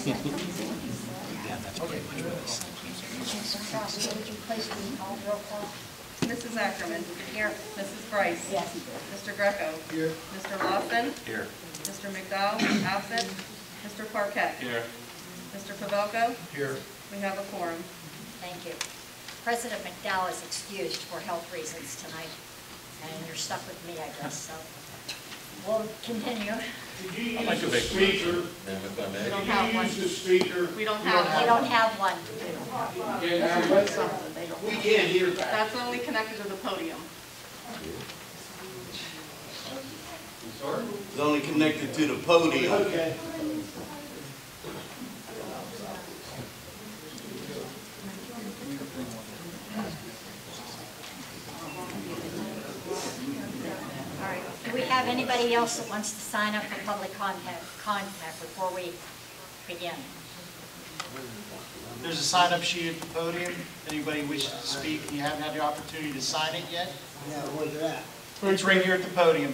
Would you please call roll call? Mrs. Ackerman. Here. Mrs. Price. Yes. Mr. Greco. Here. Mr. Lawson. Here. Mr. McDowell, absent. Mr. Parquet. Here. Mr. Pavelko. Here. We have a quorum. Thank you. President McDowell is excused for health reasons tonight, and you're stuck with me, I guess, so we'll continue. I'd like to make speaker. We don't have one. The speaker. We don't have We one. don't have one. We can't hear that. That's only connected to the podium. It's only connected to the podium. Okay. All right. Do we have anybody else that wants to sign up for public contact before we begin? There's a sign-up sheet at the podium. Anybody wishes to speak and you haven't had the opportunity to sign it yet? Yeah, where's that? It's right here at the podium.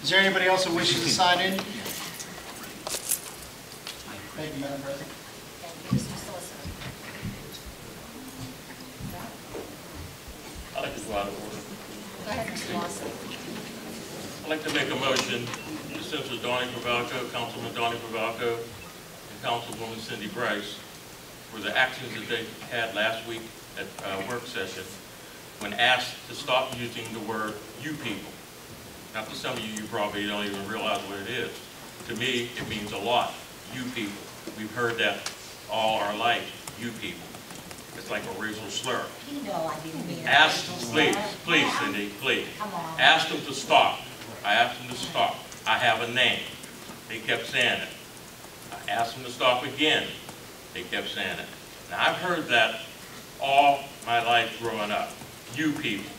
Is there anybody else who wishes to sign in? Thank you, Madam President. Thank you, Mr. Solicitor. I'd like to go out of order. Go ahead, Mr. Lawson. I'd like to make a motion to censure Donnie Pavelko, Councilman Donnie Pavelko, and Councilwoman Cindy Bryce for the actions that they had last week at work session when asked to stop using the word "you people." Now, for some of you, you probably don't even realize what it is. To me, it means a lot. You people. We've heard that all our life. You people. It's like a racial slur. You know I didn't mean it. Ask, please, Cindy, please. Come on. Ask them to stop. I asked them to stop. I have a name. They kept saying it. I asked them to stop again. They kept saying it. Now, I've heard that all my life growing up. You people.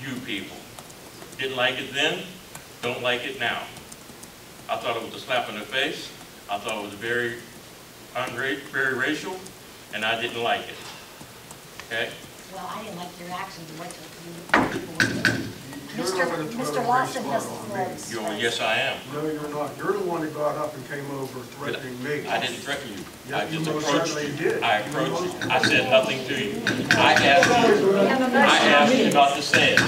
You people. Didn't like it then, don't like it now. I thought it was a slap in the face. I thought it was very racial, and I didn't like it. Okay? Well, I didn't like your actions and what you people were doing. Mr. Lawson has the floor. Yes, I am. No, you're not. You're the one that got up and came over threatening me. I didn't threaten you. Yeah, I just you most approached certainly you. did. I approached you. I said nothing to you. I asked you not to say it.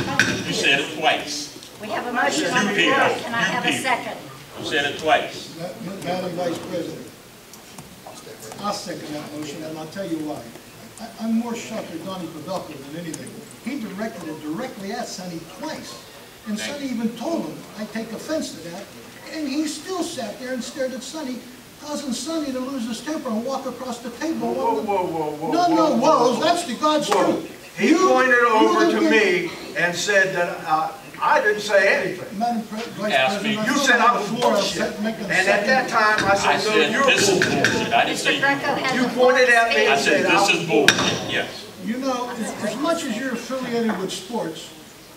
You said it twice. We have a motion on the floor. Can I have a second? You said it twice. Madam Vice President, I'll second that motion, and I'll tell you why. I'm more shocked at Donnie Pavelko than anything. He directed it directly at Sonny twice. And Sonny even told him, I take offense to that. And he still sat there and stared at Sonny, causing Sonny to lose his temper and walk across the table. Whoa. No, whoa, that's the God's truth. He pointed over to me and said that I didn't say anything. Madam Vice President, You said I was bullshit. And at that time, I said, no, you're this is bullshit. bullshit. I didn't say You pointed at me I and said said, this is bullshit. Yes. You know, as much as you're affiliated with sports,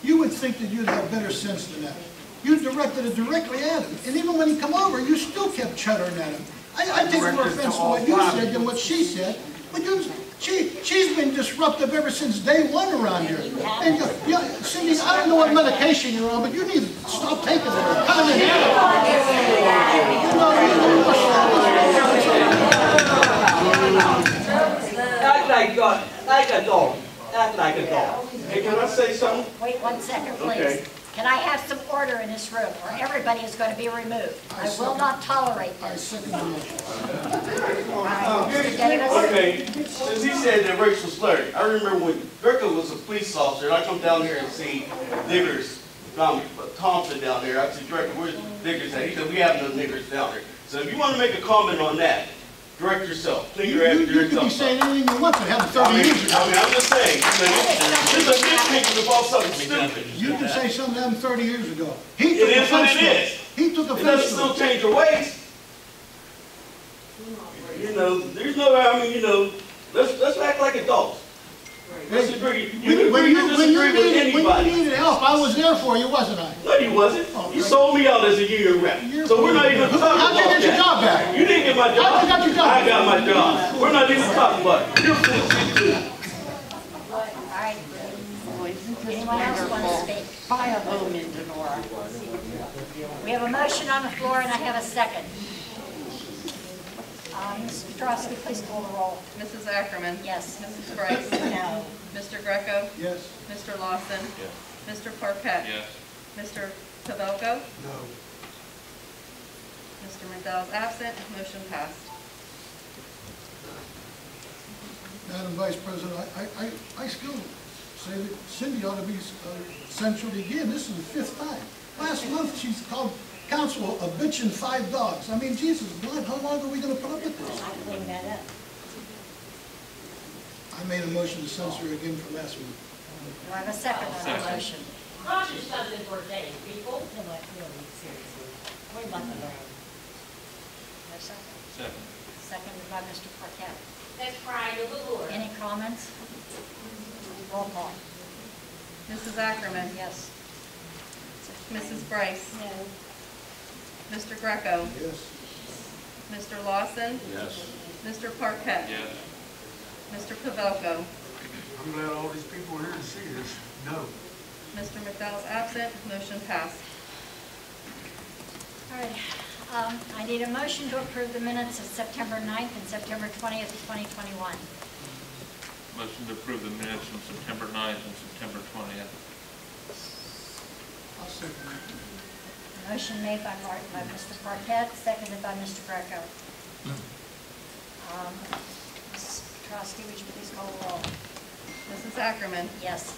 you would think that you'd have better sense than that. You directed it directly at him. And even when he come over, you still kept chuttering at him. I take more offense to what you said than what she said. But she's been disruptive ever since day one around here. And Cindy, I don't know what medication you're on, but you need to stop taking it. Come in here. Act like a dog. Act like a dog. Hey, can I say something? Wait 1 second, please. Okay. Can I have some order in this room, or everybody is going to be removed? I will not tolerate I this. second the motion. All right, Mr. Davis? Okay, since he said that racial slur, I remember when Greco was a police officer, and I come down here and see niggers, Thompson down there, I said, Greco, where's the niggers at? He said, we have no niggers down there. So if you want to make a comment on that, direct yourself, clean your act, You direct could be yourself. saying anything you want, but happened 30 years ago. I'm just saying, there's a nitpicking about something stupid. You can say something that happened 30 years ago. He It took is what offense it to is. He took It offense doesn't to still it. change your ways. You know, there's no, I mean, you know, let's act like adults. Let's agree. You When agree you to disagree with anybody. needed help, I was there for you, wasn't I? No, you wasn't. You sold me out as a union rep. So we're not even talking about that. How'd you get your job back? You didn't get my job. How'd you get your job? I got my job. We're not even talking about it. You're full of shit too. All right. Anyone else want to speak? Buy a home in Donora. We have a motion on the floor, and I have a second. Mrs. Petrowski, please call the roll. Mrs. Ackerman. Yes. Mrs. Bryce. No. Mr. Greco. Yes. Mr. Lawson. Yes. Mr. Parquet. Yes. Mr. Pavelko. No. Mr. McDowell is absent. Motion passed. Madam Vice President, I still say that Cindy ought to be censured again. This is the 5th time. Last month, she's called council a bitch and 5 dogs. I mean, Jesus, blood, how long are we going to put up with this? I clean that up. I made a motion to censor again for last week. Do I have a second on the motion? Gosh, it's something for days, people. No, really, seriously. We're not going to. No second. Second. Seconded by Mr. Parquet. Let's cry to the Lord. Any comments? Roll call. Mrs. Ackerman. Yes. Mrs. Bryce. No. Mr. Greco. Yes. Mr. Lawson. Yes. Mr. Parquet. Yes. Mr. Pavelko. I'm glad all these people are here to see this. No. Mr. McDowell is absent. Motion passed. All right. I need a motion to approve the minutes of September 9th and September 20th, 2021. Motion to approve the minutes from September 9th and September 20th. I'll second that. Motion made by Mr. Parquet, seconded by Mr. Greco. Mrs. Petrowski, would you please call the roll? Mrs. Ackerman. Yes.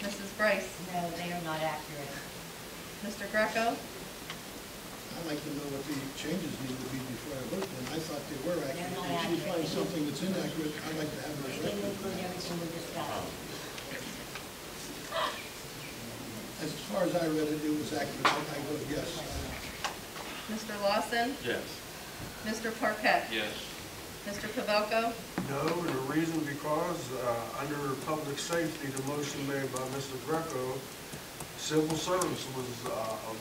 Mrs. Bryce. No, they are not accurate. Mr. Greco. I'd like to know what the changes need to be before I vote them. I thought they were accurate. They're not If she accurate. finds something that's inaccurate, I'd like to have They those didn't corrected. include everything we discussed. As far as I read it, it was accurate. I vote yes. Mr. Lawson. Yes. Mr. Parquet. Yes. Mr. Pavelko. No, and the reason because, under public safety, the motion made by Mr. Greco, civil service was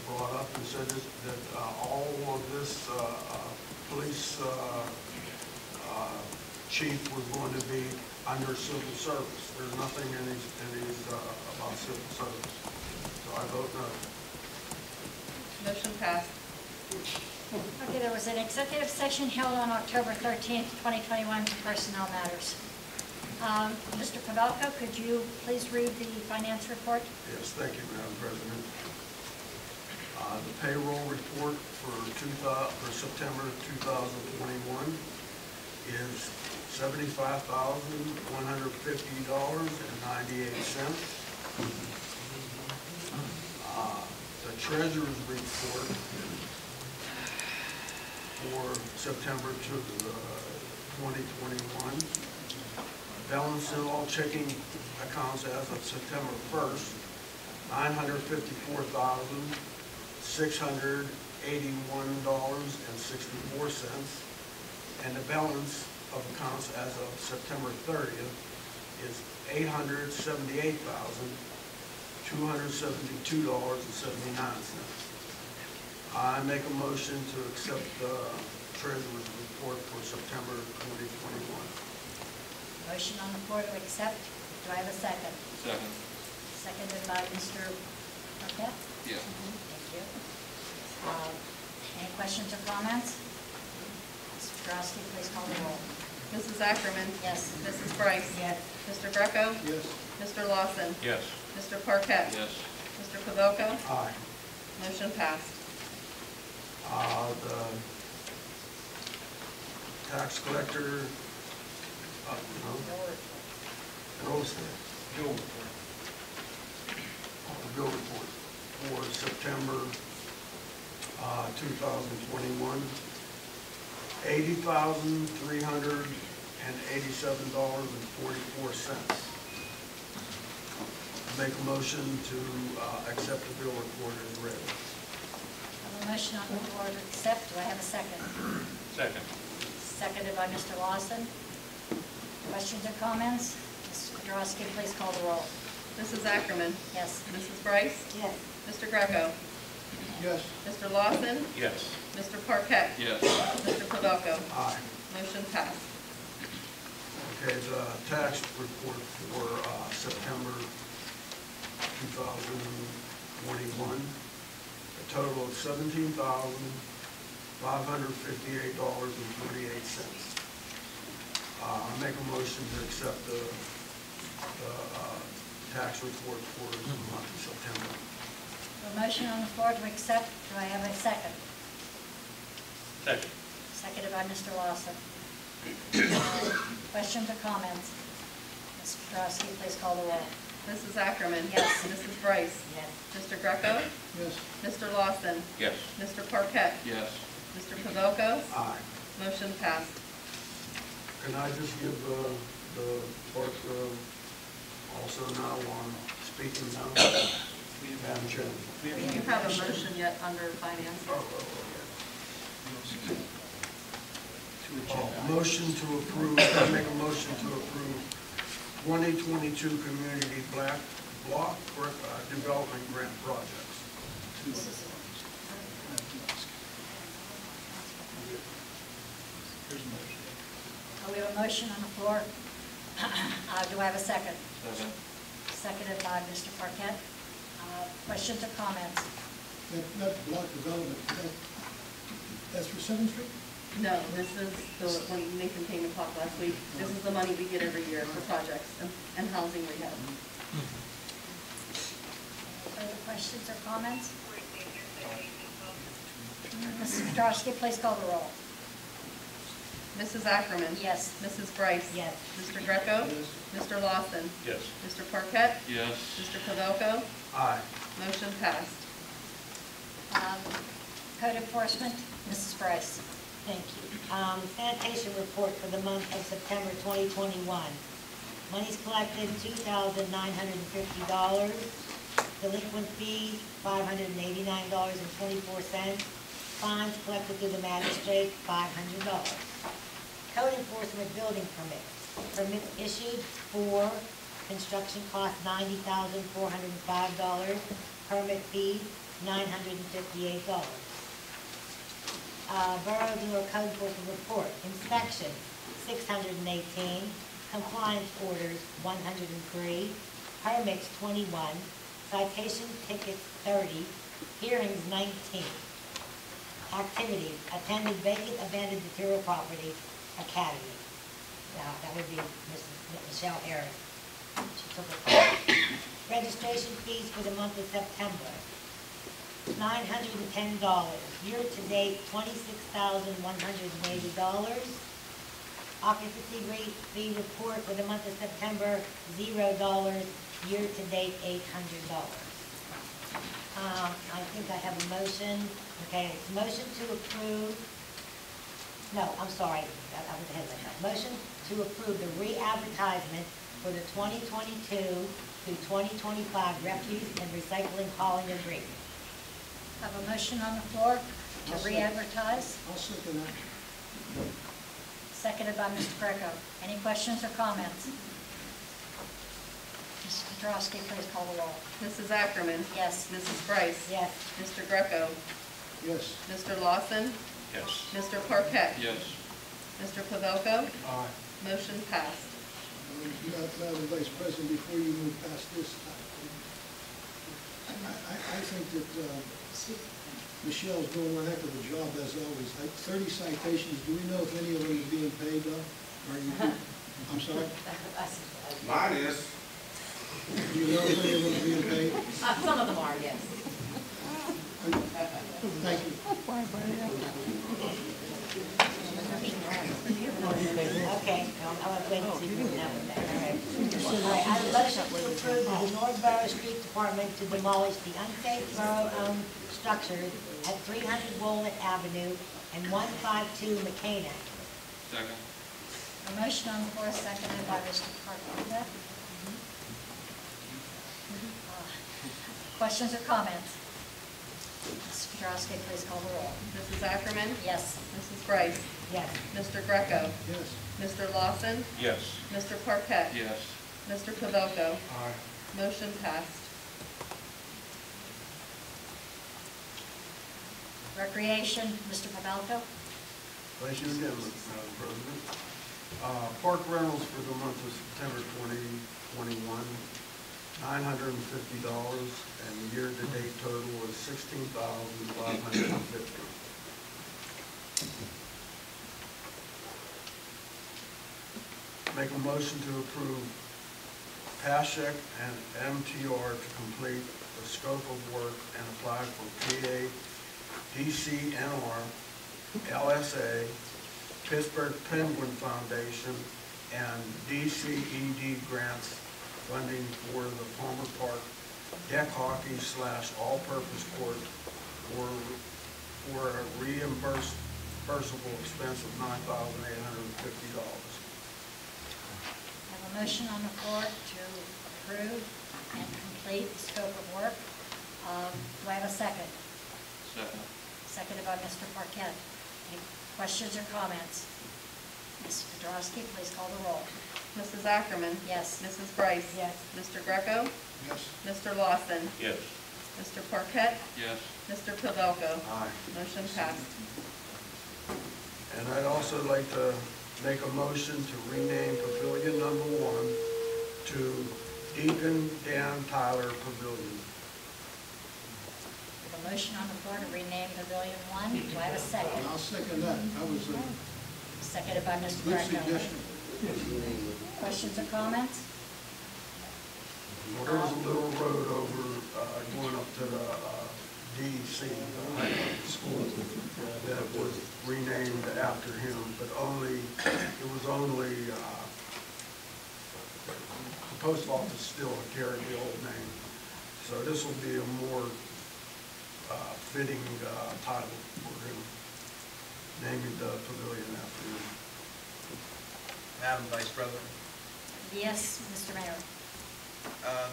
brought up and said that all of this police chief was going to be under civil service. There's nothing in these about civil service. So I vote no. Motion passed. Okay, there was an executive session held on October 13th, 2021 for personnel matters. Mr. Pavelko, could you please read the finance report? Yes, thank you, Madam President. The payroll report for September 2021 is $75,150.98. The treasurer's report for September 2021. Balance in all checking accounts as of September 1st, $954,681.64, and the balance of accounts as of September 30th is $878,272.79. I make a motion to accept the treasurer's report for September 2021. Motion on the floor to accept. Do I have a second? Second. Seconded by Mr. Parquet? Yes. Thank you. Any questions or comments? Mr. Petrowski, please call the roll. Mrs. Ackerman. Yes. Mrs. Bryce. Yes. Mr. Greco. Yes. Mr. Lawson. Yes. Mr. Parquet. Yes. Mr. Pavelka? Aye. Motion passed. The tax collector, no, bill report. The bill report for September 2021, $80,387.44. Make a motion to accept the bill report as read. I have a motion on the floor to accept. Do I have a second? Second. Seconded by Mr. Lawson. Questions or comments? Mrs. Kudrowski, please call the roll. Mrs. Ackerman? Yes. Mrs. Bryce? Yes. Mr. Greco? Yes. Mr. Lawson? Yes. Mr. Parquet? Yes. Mr. Pavelka? Aye. Motion passed. Okay, the tax report for September 2021, a total of $17,558.48. I make a motion to accept the tax report for the month of September. A motion on the floor to accept. Do I have a second? Second. Seconded by Mr. Lawson. Questions or comments? Mrs. Kudrowski, please call the roll. Mrs. Ackerman? Yes. Mrs. Bryce? Yes. Mr. Greco? Yes. Mr. Lawson? Yes. Mr. Parquet? Yes. Mr. Pavelka? Aye. Motion passed. Can I just give the clerk also now on speaking now? Madam Chairman. You have a motion yet under finance. Motion to approve, I make a motion to approve 2022 Community Bloc Development Grant Projects. We have a motion on the floor. Do I have a second? Second. Seconded by Mr. Parquet. Questions or comments? That block development, that's for 7th Street? No, this is the one Nathan came and talked last week. This is the money we get every year for projects and housing rehab. Further questions or comments? Mrs. Kudrowski, please call the roll. Mrs. Ackerman? Yes. Mrs. Bryce? Yes. Mr. Greco? Yes. Mr. Lawson? Yes. Mr. Parquet? Yes. Mr. Pavelka? Aye. Motion passed. Code enforcement, Mrs. Bryce. Thank you. Sanitation report for the month of September 2021. Monies collected, $2,950. Delinquent fees, $589.24. Fines collected through the magistrate, $500. Code enforcement building permits. Permits issued for construction cost, $90,405. Permit fees, $958. Borough Donora Code Enforcement Report. Inspection, 618. Compliance orders, 103. Permits, 21. Citation tickets, 30. Hearings, 19. Activities, attended vacant abandoned material property academy. Now, that would be Mrs. Michelle Harris. She took a call. Registration fees for the month of September, $910. Year-to-date, $26,180. Occupancy rate fee report for the month of September, $0. Year-to-date, $800. I think I have a motion. Okay, it's motion to approve. No, I'm sorry, I was ahead of myself. Motion to approve the re-advertisement for the 2022 through 2025 refuse and recycling hauling agreement. Have a motion on the floor to re-advertise, I'll second that. seconded by Mr. Greco. Any questions or comments? Mrs. Kudrowski, please call the roll. Mrs. Ackerman? Yes. Mrs. Bryce? Yes. Mr. Greco? Yes. Mr. Lawson? Yes. Mr. Parquet? Yes. Mr. Pavelka? Aye. Motion passed. Madam Vice President, before you move past this, I think that Michelle's doing one heck of a job as always. Like 30 citations, do we know if any of them are being paid though? Or you, I'm sorry? That's Mine is. Do you know if any of them are being paid? Some of them are, yes. Thank you. Okay, I'll wait and see what's happening there. All right. All right, I have a motion to approve the Donora Borough Street Department to demolish the unsafe borough-owned structures at 300 Walnut Avenue and 152 McCann. Second. A motion on the floor, seconded by Mr. Parker. Questions or comments? Mrs. Petrowski, please call the roll. Mrs. Ackerman? Yes. Mrs. Bryce? Yes. Mr. Greco? Yes. Mr. Lawson? Yes. Mr. Parquet? Yes. Mr. Pavelko? Aye. Motion passed. Recreation, Mr. Pavelko. Thank you again, Madam President. Park rentals for the month of September 2021, $950, and the year-to-date total is $16,550. Make a motion to approve PASHEC and MTR to complete the scope of work and apply for PA, DCNR, LSA, Pittsburgh Penguin Foundation, and DCED grants funding for the Palmer Park deck hockey / all-purpose court for a reimbursable expense of $9,850. I have a motion on the floor to approve and complete the scope of work. Do I have a second? Second. Seconded by Mr. Parquet. Any questions or comments? Ms. Petrowski, please call the roll. Mrs. Ackerman? Yes. Mrs. Bryce? Yes. Mr. Greco? Yes. Mr. Lawson? Yes. Mr. Parquet? Yes. Mr. Pavelko? Aye. Motion passed. And I'd also like to make a motion to rename Pavilion Number 1 to Deacon Dan Tyler Pavilion. We have a motion on the floor to rename Pavilion 1. Do I have a second? I'll second that. That was a Seconded by Mr. good Greco. suggestion. Questions or comments? Well, there was a little road over, going up to the DEC, school, that was renamed after him, but it was only, the post office still carried the old name. So this will be a more fitting title for him, naming the pavilion after him. Madam Vice President, Yes, Mr. Mayor.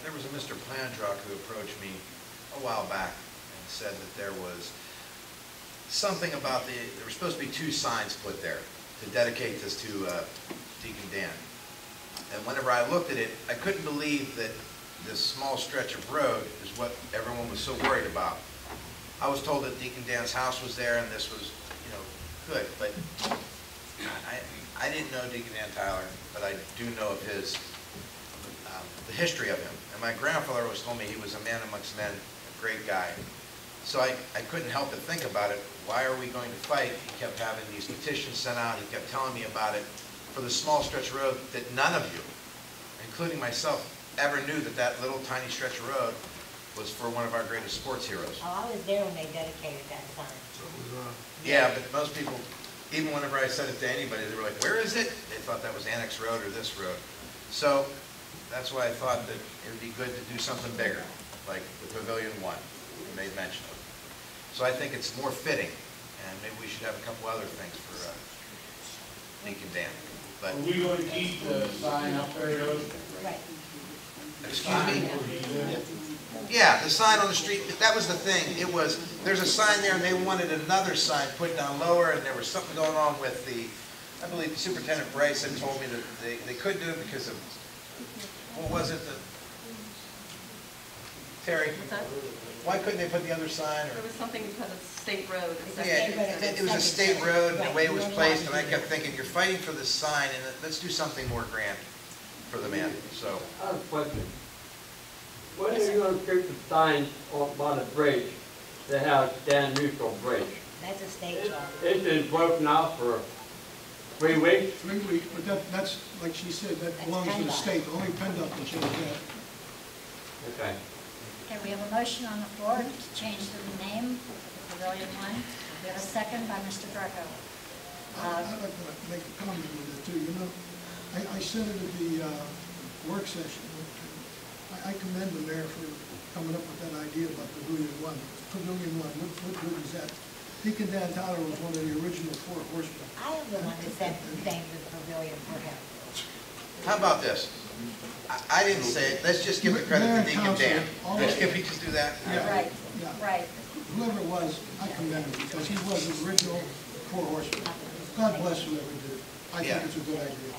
there was a Mr. Plantrock who approached me a while back and said that there was something about there were supposed to be 2 signs put there to dedicate this to Deacon Dan. And whenever I looked at it, I couldn't believe that this small stretch of road is what everyone was so worried about. I was told that Deacon Dan's house was there and this was, good, but I didn't know Deacon Dan Tyler, but I do know of the history of him. And my grandfather always told me he was a man amongst men, a great guy. So I couldn't help but think about it. Why are we going to fight? He kept having these petitions sent out. He kept telling me about it for the small stretch of road that none of you, including myself, ever knew that little tiny stretch of road was for one of our greatest sports heroes. Oh, I was there when they dedicated that sign. So it was, Yeah, but most people, even whenever I said it to anybody, they were like, where is it? They thought that was Annex Road or this road. So that's why I thought that it would be good to do something bigger, like the Pavilion 1, we made mention of. So I think it's more fitting, and maybe we should have a couple other things for Deacon Dan. But, Are we going to keep the sign up there, though? Right. excuse me? Yeah, the sign on the street, that was the thing. There's a sign there and they wanted another sign put down lower, and there was something going on with I believe the Superintendent Bryce had told me that they couldn't do it because of, what was it, Terry? What's that? Why couldn't they put the other sign? It was something because it's state road. Yeah, it was a state road, and the way it was placed, and I kept thinking, you're fighting for this sign, and let's do something more grand for the man, so. I have a question. When are you going to keep the sign by the bridge that has Dan Neutral Bridge? That's a state job. It's been broken out for 3 weeks. 3 weeks, but that's, like she said, that belongs to the state. Only PennDOT can change that. Okay. Okay, we have a motion on the floor to change the name of the Pavilion One. We have a second by Mr. Greco. I'd like to make a comment with it too. You know, I said it at the work session. I commend the mayor for coming up with that idea about Pavilion One. Pavilion One, what good is that? Deacon Dan Tyler was one of the original 4 horsemen. I am the one that said the name of the pavilion for him. How about this? I didn't say it, let's just give the credit to Deacon Dan. Can we just do that? Yeah. Right, Yeah. right. Whoever it was, I commend him because he was the original 4 horsemen. God bless whoever did it. I think it's a good idea.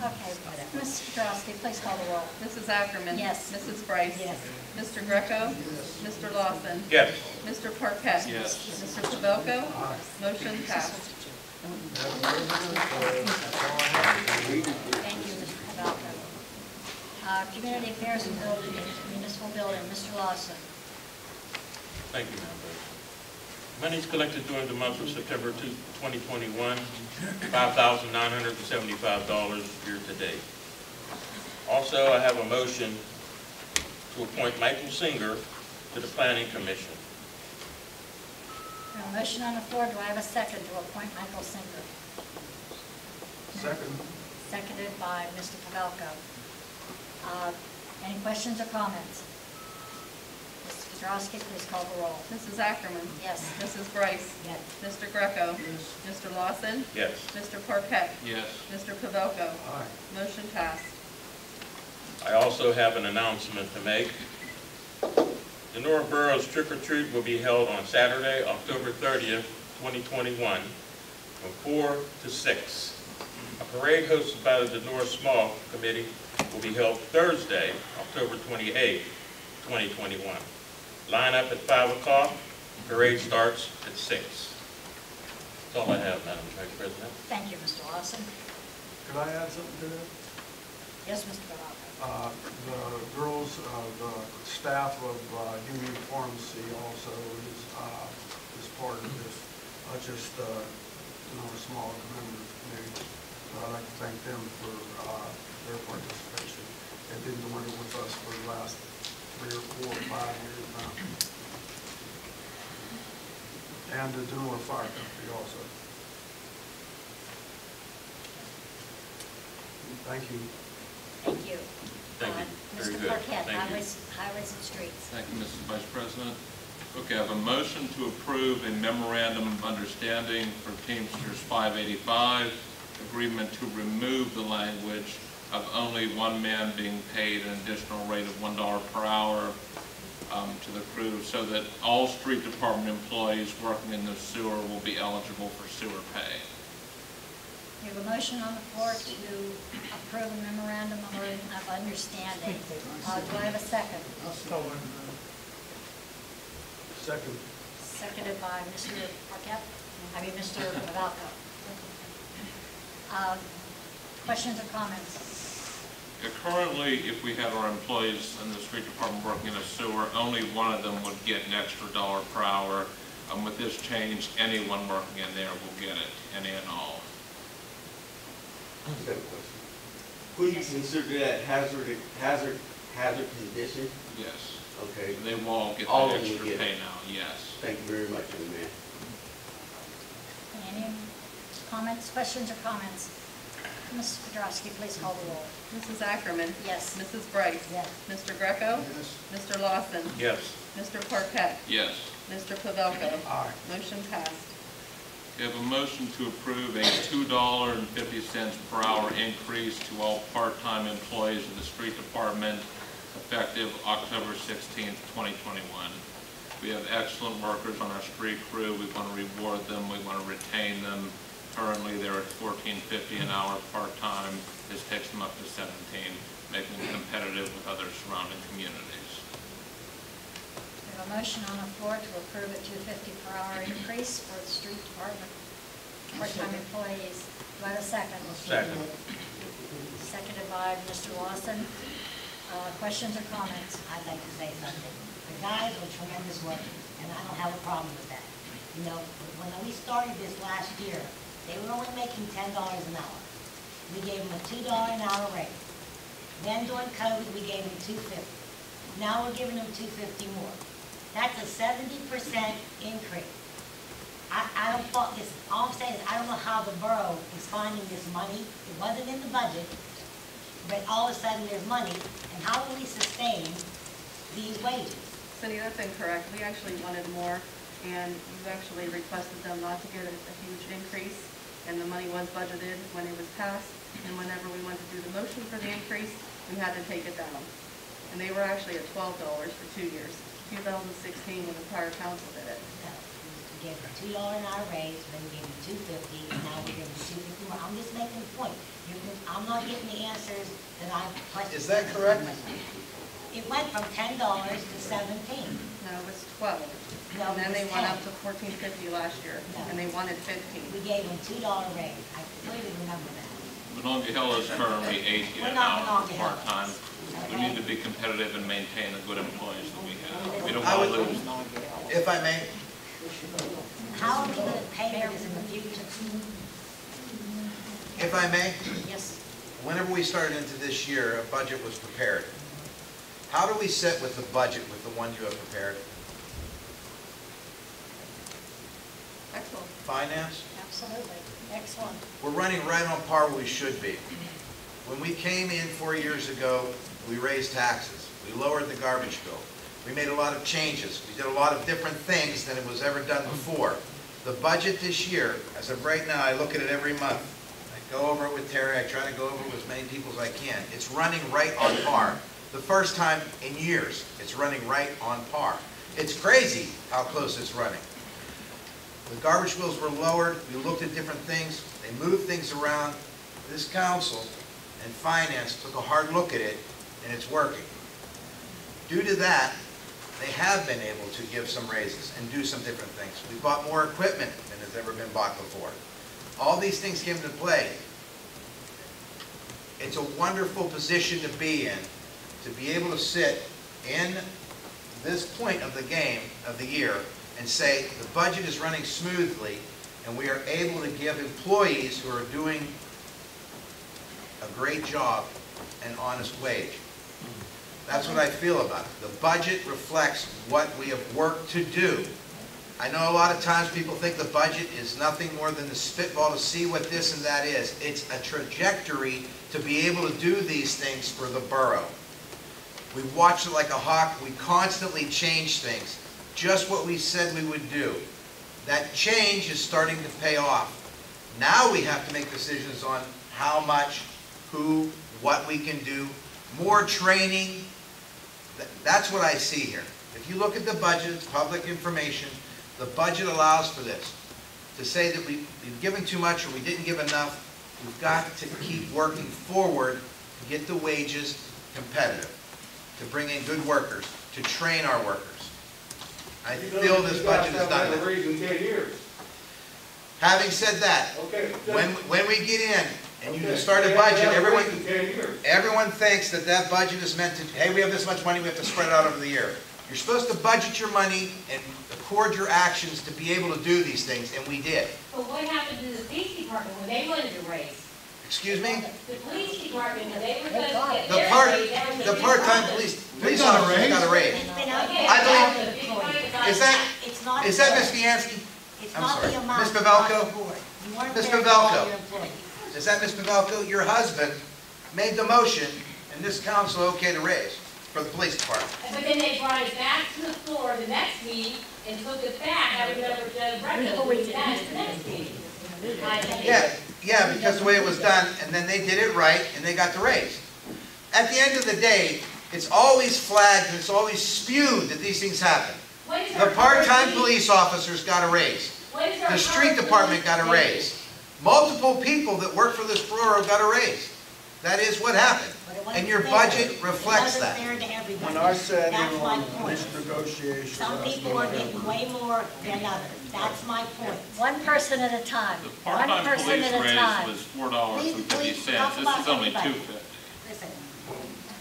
Okay, Ms. Pedrowski, please call the roll. Mrs. Ackerman? Yes. Mrs. Bryce? Yes. Mr. Greco? Yes. Mr. Lawson? Yes. Mr. Parquet? Yes. Mr. Pavelka? Motion passed. Thank you, Mr. Pavelka. Community Affairs and Building, Municipal Building, Mr. Lawson. Thank you, Madam President. Monies collected during the month of September 2021, $5,975 year-to-date. Also, I have a motion to appoint Michael Singer to the Planning Commission. We have a motion on the floor. Do I have a second to appoint Michael Singer? Second. Seconded by Mr. Pavelka. Any questions or comments? Mrs. Pedrowski, please call the roll. Mrs. Ackerman? Yes. Mrs. Bryce? Yes. Mr. Greco? Yes. Mr. Lawson? Yes. Mr. Parquet? Yes. Mr. Pavelka? Aye. Motion passed. I also have an announcement to make. The Donora Borough's Trick or Treat will be held on Saturday, October 30th, 2021, from 4 to 6. A parade hosted by the Donora Small Committee will be held Thursday, October 28th, 2021. Line up at 5 o'clock. Parade starts at 6. That's all I have, Madam Vice President. Thank you, Mr. Lawson. Could I add something to that? Yes, Mr. Pavelka. The girls, the staff of Union Pharmacy also is part of this. Just, a small member committee. I'd like to thank them for their participation. They've been doing it with us for the last 3 or 4 or 5 years now. And the Donora Fire Company also. Thank you. Thank you. Thank you. Very Mr. good. Parquet, Thank you. Highways and Streets. Thank you, Mrs. Vice President. Okay, I have a motion to approve a memorandum of understanding for Teamsters 585, agreement to remove the language of only one man being paid an additional rate of $1 per hour to the crew, so that all street department employees working in the sewer will be eligible for sewer pay. We have a motion on the floor to approve a memorandum of understanding. Do I have a second? Second. Seconded by Mr. Mr. Pavelka. Questions or comments? Currently, if we had our employees in the street department working in a sewer, only one of them would get an extra $1 per hour. With this change, anyone working in there will get it, any and all. I have a question. Would you consider that hazard condition? Yes. Okay. They will all get All that of them extra get pay it. now, yes. Thank you very much, young man. Any comments, questions, or comments? Mrs. Pedrowski, please call the roll. Mrs. Ackerman? Yes. Mrs. Bryce? Yes. Mr. Greco? Yes. Mr. Lawson? Yes. Mr. Parquet? Yes. Mr. Pavelka? Aye. Motion passed. We have a motion to approve a $2.50 per hour increase to all part-time employees of the street department effective October 16th, 2021. We have excellent workers on our street crew. We want to reward them. We want to retain them. Currently, they're at $14.50 an hour part-time. This takes them up to $17, making them competitive with other surrounding communities. We have a motion on the floor to approve a $2.50 per hour increase for the street department part-time employees. Do I have a second? Second. Seconded by Mr. Lawson. Questions or comments? I'd like to say something. The guys are tremendous workers, and I don't have a problem with that. You know, when we started this last year, they were only making $10 an hour. We gave them a $2 an hour raise. Then during COVID, we gave them $2.50. Now we're giving them $250 more. That's a 70% increase. I don't thought this, all I'm saying is, I don't know how the borough is finding this money. It wasn't in the budget, but all of a sudden there's money, and how will we sustain these wages? Cindy, that's incorrect. We actually wanted more, and you actually requested them not to get a huge increase, and the money was budgeted when it was passed, and whenever we went to do the motion for the increase, we had to take it down. And they were actually at $12 for 2 years, 2016 when the prior council did it. We gave them $2 an hour raise, then we gave them $250, and now we're giving them $250 more. I'm just making a point. I'm not getting the answers that I've questioned. Is that correct? It went from $10 to $17. No, it was 12. No, And then it they was went 10. up to $14.50 last year, No. and they wanted 15. We gave them $2 raise. I clearly remember that. Monongahela is currently $18 We're an not hour Monongahela. part-time. We Okay. need to be competitive and maintain the good employees that we have. We don't I want to would- lose. If I may, How are we going to pay for this in the future? if I may, Yes. whenever we started into this year, a budget was prepared. How do we sit with the budget with the one you have prepared? Excellent. Finance? Absolutely. Excellent. We're running right on par where we should be. When we came in 4 years ago, we raised taxes. We lowered the garbage bill. We made a lot of changes. We did a lot of different things than it was ever done before. The budget this year, as of right now, I look at it every month. I go over it with Terry. I try to go over it with as many people as I can. It's running right on par. The first time in years, it's running right on par. It's crazy how close it's running. The garbage bills were lowered. We looked at different things. They moved things around. This council and finance took a hard look at it, and it's working. Due to that, they have been able to give some raises and do some different things. We bought more equipment than has ever been bought before. All these things came into play. It's a wonderful position to be in, to be able to sit in this point of the game of the year and say the budget is running smoothly and we are able to give employees who are doing a great job an honest wage. That's what I feel about it. The budget reflects what we have worked to do. I know a lot of times people think the budget is nothing more than the spitball to see what this and that is. It's a trajectory to be able to do these things for the borough. We watch it like a hawk. We constantly change things. Just what we said we would do. That change is starting to pay off. Now we have to make decisions on how much, who, what we can do, more training. That's what I see here. If you look at the budget, it's public information. The budget allows for this. To say that we've given too much or we didn't give enough, we've got to keep working forward to get the wages competitive, to bring in good workers, to train our workers. I feel this budget has done that. Having said that, when we get in and you start a budget, everyone thinks that that budget is meant to, hey, we have this much money, we have to spread it out over the year. You're supposed to budget your money and accord your actions to be able to do these things, and we did. But what happened to the police department when they wanted to raise? Excuse me? The police department, when they were going to get The their raise, the part-time police officers got a raise. It's been out Okay, there. I believe- It's not. Is that Ms. Bianski? It's I'm not sorry. the amount. Ms. across Pavelko? the board. You weren't Ms. there for all Pavelko? your employees. Is that Ms. Pavelko? Your husband made the motion, and this council okayed a raise for the police department. But then they brought it back to the floor the next meeting and took it back. I remember Judge Brecka doing that at the next meeting. Yeah, because the way it was done, and then they did it right, and they got the raise. At the end of the day, it's always flagged and it's always spewed that these things happen. What is The our part-time current police officers got a raise. What is our The street current department police got a pay? raise. Multiple people that work for this borough got a raise. That is what happened. But it wasn't And your fair. budget reflects It that. wasn't fair to everybody. When I sat That's in my on point. these negotiations Some last people are getting November, way more than others. That's my point. One person at a time. The One part-time person police at a raise time. was $4.50. This is only $2.50. Listen,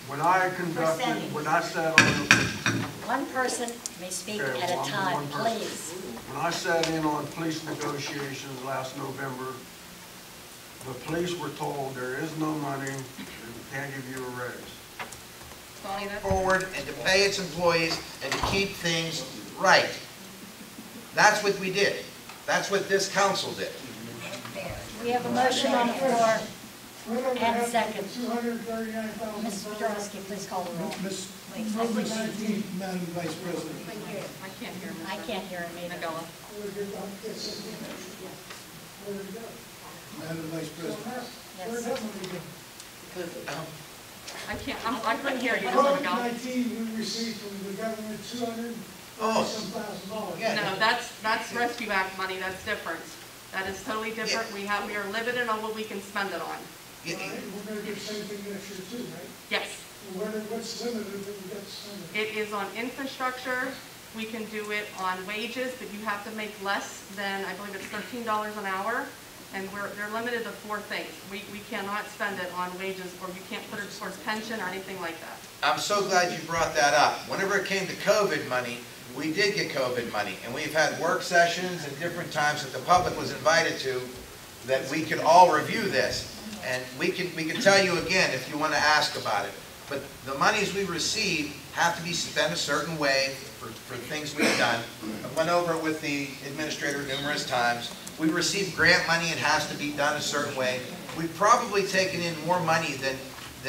when I conducted, when I sat on the, One person may speak Okay, at a well, I'm time, one person. please. when I sat in on police negotiations last November, the police were told there is no money and we can't give you a raise. Tony, that's- forward and to pay its employees and to keep things right. That's what we did. That's what this council did. We have a motion on the floor and a second. $239,000. Mrs. Pedrowski, please call the roll. Miss, number 19, Madam Vice President. I can't hear him. I can't hear him either. Nagella. Madam Vice President. I couldn't hear you, Mr. COVID-19, Nagella. we received from the government Oh. $200,000. Yeah. No, that's Rescue Act money, that's different. That is totally different. We are limited on what we can spend it on. Yeah, All right, we're gonna do the same thing next year too, right? Yes. What's limited that we got to spend it? It is on infrastructure. We can do it on wages, but you have to make less than, I believe it's $13 an hour. And they're limited to 4 things. We cannot spend it on wages, or you can't put it towards pension or anything like that. I'm so glad you brought that up. Whenever it came to COVID money, we did get COVID money, and we've had work sessions and different times that the public was invited to that we could all review this. And we can tell you again if you want to ask about it. But the monies we receive have to be spent a certain way for things we've done. I went over it with the administrator numerous times. We receive grant money, it has to be done a certain way. We've probably taken in more money than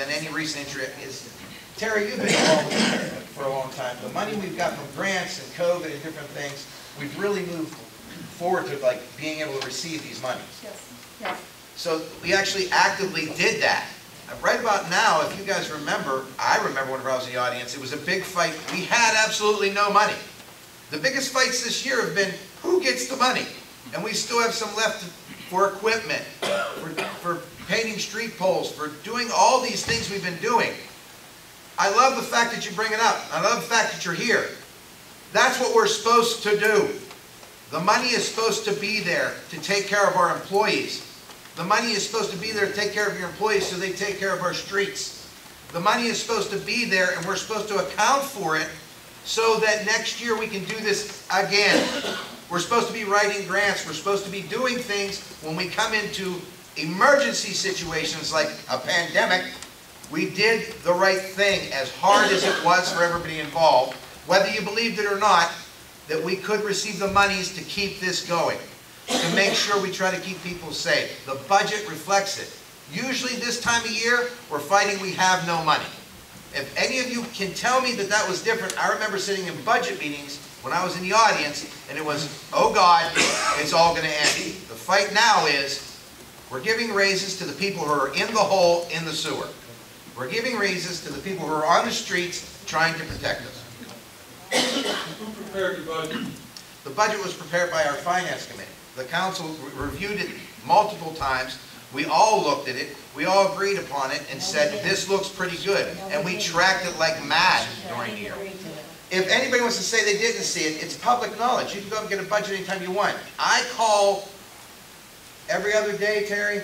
any recent interest. Terry, you've been involved with it for a long time. The money we've got from grants and COVID and different things, we've really moved forward to like being able to receive these monies. Yes. Yes. So we actually actively did that. Right about now, if you guys remember, I remember whenever I was in the audience, it was a big fight. We had absolutely no money. The biggest fights this year have been who gets the money? And we still have some left for equipment, for painting street poles, for doing all these things we've been doing. I love the fact that you bring it up. I love the fact that you're here. That's what we're supposed to do. The money is supposed to be there to take care of our employees. The money is supposed to be there to take care of your employees so they take care of our streets. The money is supposed to be there and we're supposed to account for it so that next year we can do this again. We're supposed to be writing grants. We're supposed to be doing things when we come into emergency situations like a pandemic. We did the right thing as hard as it was for everybody involved, whether you believed it or not, that we could receive the monies to keep this going, to make sure we try to keep people safe. The budget reflects it. Usually this time of year, we're fighting we have no money. If any of you can tell me that that was different, I remember sitting in budget meetings when I was in the audience, and it was, oh God, it's all going to end. The fight now is, we're giving raises to the people who are in the hole in the sewer. We're giving raises to the people who are on the streets trying to protect us. Who prepared the budget? The budget was prepared by our finance committee. The council reviewed it multiple times. We all looked at it. We all agreed upon it and said, this looks pretty good. And we tracked it like mad during the year. If anybody wants to say they didn't see it, it's public knowledge. You can go and get a budget anytime you want. I call every other day, Terry.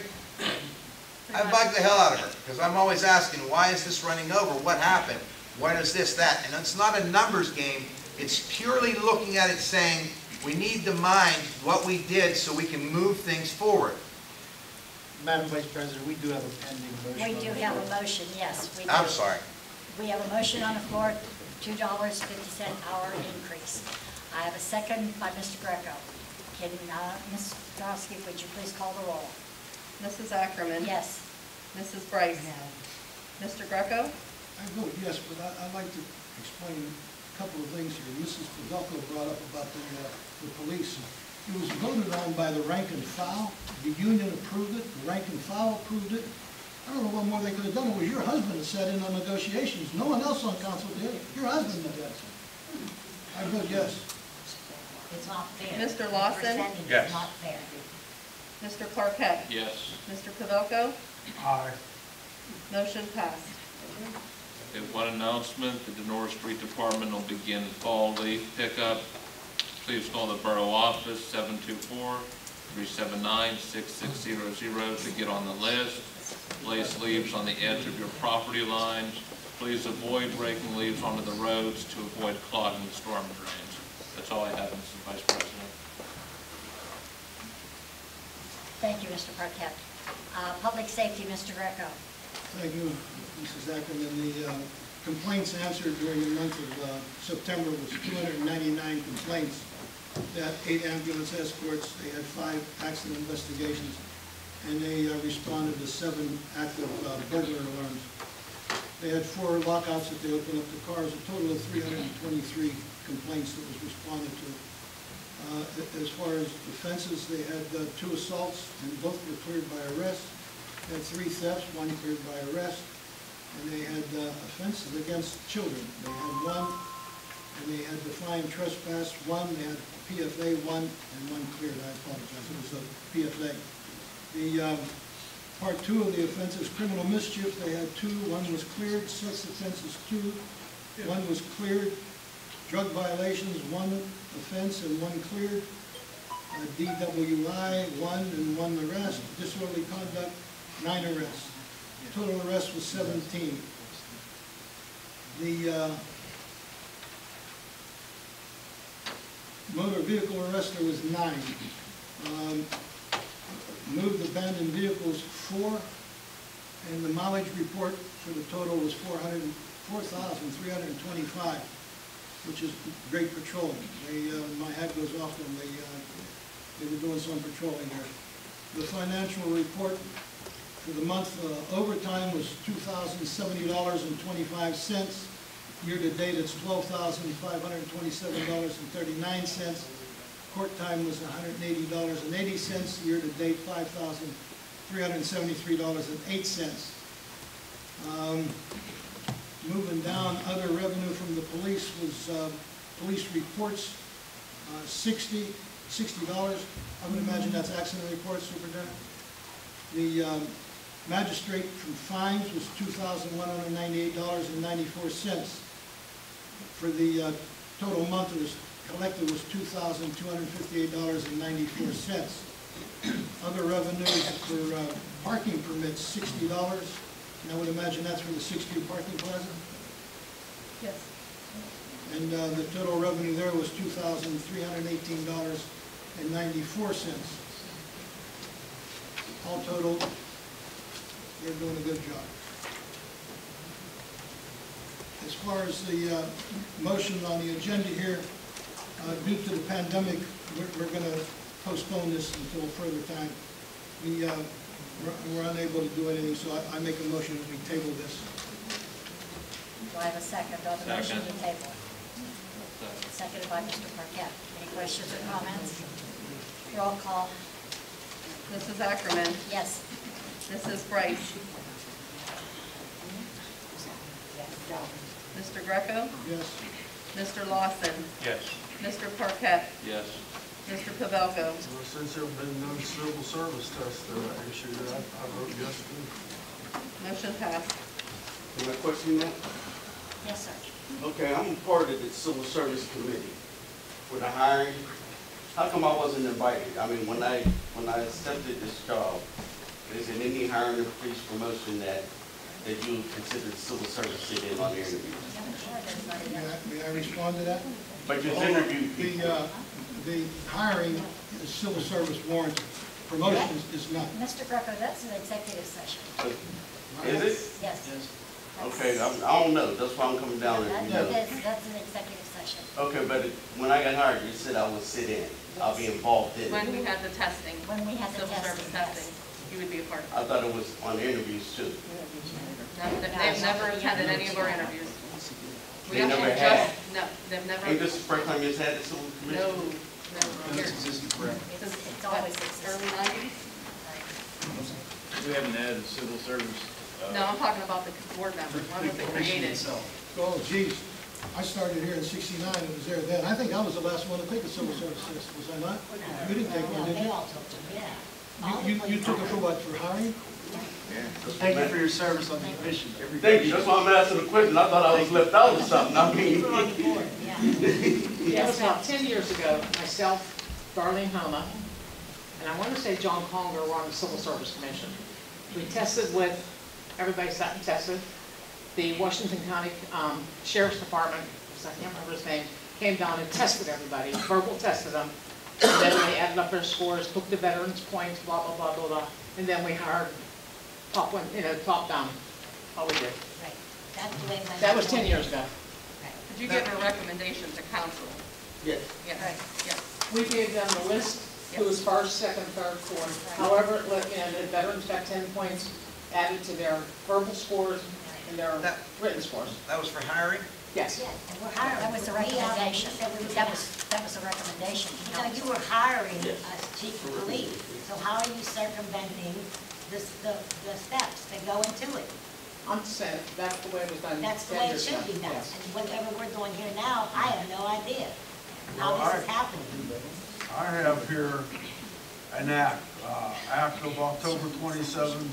I bug the hell out of her because I'm always asking, why is this running over? What happened? What is this, that? And it's not a numbers game. It's purely looking at it saying, we need to mind what we did so we can move things forward. Madam Vice President, we do have a pending motion. We do have a motion, yes, we do. I'm sorry. We have a motion on the floor, $2.50 hour increase. I have a second by Mr. Greco. Can, Ms. Drosky, would you please call the roll? Mrs. Ackerman? Yes. Mrs. Bryce? Mr. Greco? I vote yes, but I'd like to explain a couple of things here. Mrs. Pavelko brought up about the police. It was voted on by the rank and file. The union approved it, the rank and file approved it. I don't know what more they could have done. It was your husband that sat in on negotiations. No one else on council did. Your husband did that. I vote yes. It's not fair. Mr. Lawson? The percentage Yes. is not fair. Mr. Clarkett? Yes. Mr. Pavelko? Aye. Motion passed. Okay, one announcement, the Donora Street Department will begin fall leaf pickup. Please call the borough office, 724-379-6600 to get on the list. Place leaves on the edge of your property lines. Please avoid breaking leaves onto the roads to avoid clogging the storm drains. That's all I have, Mr. Vice President. Thank you, Mr. Parquet. Public safety, Mr. Greco. Thank you, Mrs. Ackerman. The complaints answered during the month of September was 299 complaints. They had 8 ambulance escorts, they had 5 accident investigations, and they responded to 7 active burglar alarms. They had 4 lockouts that they opened up the cars, a total of 323 complaints that was responded to. As far as offenses, they had 2 assaults, and both were cleared by arrest. They had 3 thefts, 1 cleared by arrest, and they had offenses against children. They had 1, and they had defiant trespass, 1, they had PFA 1, and 1 cleared. I apologize, it was a PFA. The part 2 of the offenses, criminal mischief, they had 2, 1 was cleared, sex offenses 2, 1 was cleared, drug violations 1 offense and 1 cleared, DWI 1 and 1 arrest, disorderly conduct 9 arrests. Total arrest was 17. The motor vehicle arrest, there was 9. Moved abandoned vehicles 4, and the mileage report for the total was 4,325, which is great patrolling. My hat goes off when they were doing some patrolling there. The financial report for the month overtime was $2,070.25. Year to date, it's $12,527.39. Court time was $180.80. Year to date, $5,373.08. Moving down, other revenue from the police was police reports, $60. I would imagine that's accident reports, Superintendent. The magistrate from fines was $2,198.94. For the total month it was collected was $2,258.94. Other revenues for parking permits, $60. And I would imagine that's for the 60 parking plaza? Yes. And the total revenue there was $2,318.94. All total, they're doing a good job. As far as the motion on the agenda here, due to the pandemic, we're going to postpone this until further time. We're unable to do anything, so I make a motion that we table this. Do I have a second on the motion to table? Seconded by Mr. Parquet. Any questions or comments? Roll call. Mrs. Ackerman. Yes. Mrs. Bryce. Mr. Greco. Yes. Mr. Lawson. Yes. Mr. Parquet. Yes. Mr. Pavelko. Well, since there have been no civil service tests issued, I vote yes too. Motion passed. Can I question that? Yes, sir. Okay, I'm part of the Civil Service Committee for the hiring. How come I wasn't invited? I mean, when I accepted this job, is there any hiring or police promotion that you consider the civil service sit in on the interview? May I respond to that? But you interviewed people. The hiring is civil service warrant. Promotions is not. Mr. Greco, that's an executive session. Is it? Yes. Okay, I don't know. That's why I'm coming down there. That's an executive session. Okay, but when I got hired, you said I would sit in. I'll be involved in it. When we had the testing. When we had the civil service testing, you would be a part of it. I thought it was on the interviews too. They've never attended any of our interviews. They never had? No, they've never. Ain't this the first time you've had the civil commission? No. This existed forever. It's always existed. Early 90s? We haven't had a civil service. No, I'm talking about the board members, one was created. Oh, geez. I started here in '69 and was there then. I think I was the last one to take a civil service test, was I not? You didn't take one, did They you? all took them, yeah. You took it for what, for hiring? Thank you for your service on the commission. Thank you. That's why I'm asking the question. I thought I was left out of something. I mean. It was about 10 years ago, myself, Darlene Homa, and I want to say John Conger were on the Civil Service Commission. We tested with, everybody sat and tested. The Washington County Sheriff's Department, I can't remember his name, came down and tested everybody, verbal tested them. And then they added up their scores, took the veterans' points, blah, blah, blah, blah, blah. And then we hired top down, all we did. Right. That's the way my. That was 10 years ago. Did you give a recommendation to council? Yes. Yes, yes. We gave them the list, who was first, second, third, fourth. However, the veterans got 10 points added to their verbal scores and their written scores. That was for hiring? Yes. Yes, and we're hiring. That was the recommendation. That was a recommendation. You know, you were hiring as chief of police, so how are you circumventing the steps that go into it? I'm just saying, that's the way it was done. That's the 10 way it years should ago. be done. Yes. And whatever we're doing here now, I have no idea how this is happening. I have here an act, Act of October 27,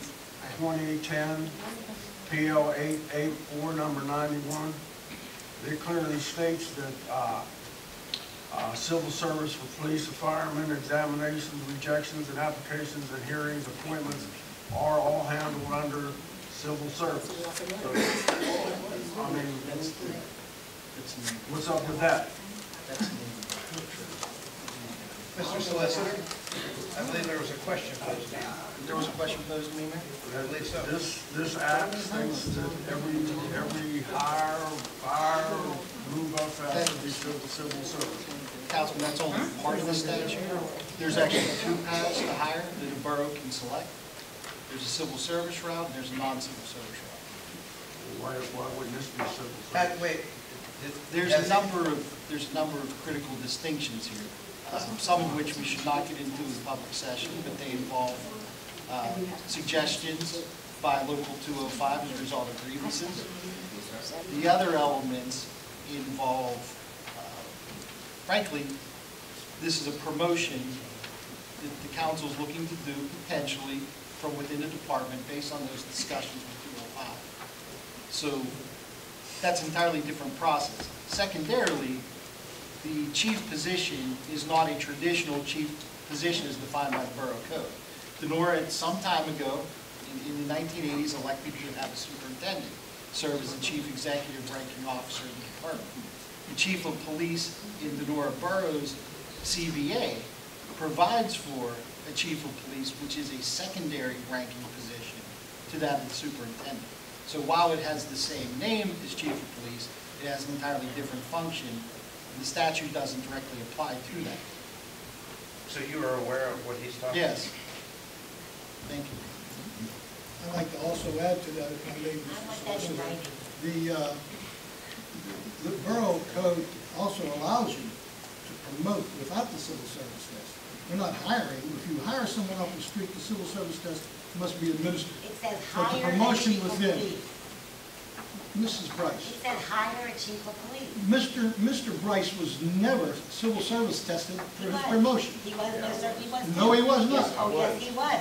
2010, PL 884, number 91. It clearly states that civil service for police and firemen, examinations, rejections, and applications and hearings, appointments are all handled under civil service. So, I mean, what's up with that? Mr. Solicitor, I believe there was a question posed to you. There was a question posed to me, Mayor? I believe so. This act states that every hire, fire, move up has to be civil service. Councilman, that's only part of the statute. There's actually two paths to hire that a borough can select. There's a civil service route and there's a non-civil service route. Why wouldn't this be civil service? Wait. There's a number of critical distinctions here, some of which we should not get into in public session, but they involve suggestions by Local 205 as a result of grievances. The other elements involve, frankly, this is a promotion that the council is looking to do potentially from within the department based on those discussions with 205. So that's an entirely different process. Secondarily, the chief position is not a traditional chief position as defined by the Borough Code. Donora, some time ago, in the 1980s, elected to have a superintendent serve as the chief executive ranking officer of the department. The chief of police in Donora Borough's CBA provides for a chief of police, which is a secondary ranking position to that of the superintendent. So while it has the same name as chief of police, it has an entirely different function. The statute doesn't directly apply to that. So you are aware of what he's talking about? Yes. Thank you. I'd like to also add to that, if I may, Mr. Solicitor. The Borough Code also allows you to promote without the civil service test. We're not hiring. If you hire someone off the street, the civil service test must be administered. It says But the hire a promotion chief of within, police. Mrs. Bryce. It said hire a chief of police. Mr. Bryce was never civil service tested for his was. promotion. He was, no, sir, he was. No, he was not. Yes, oh, yes, he was.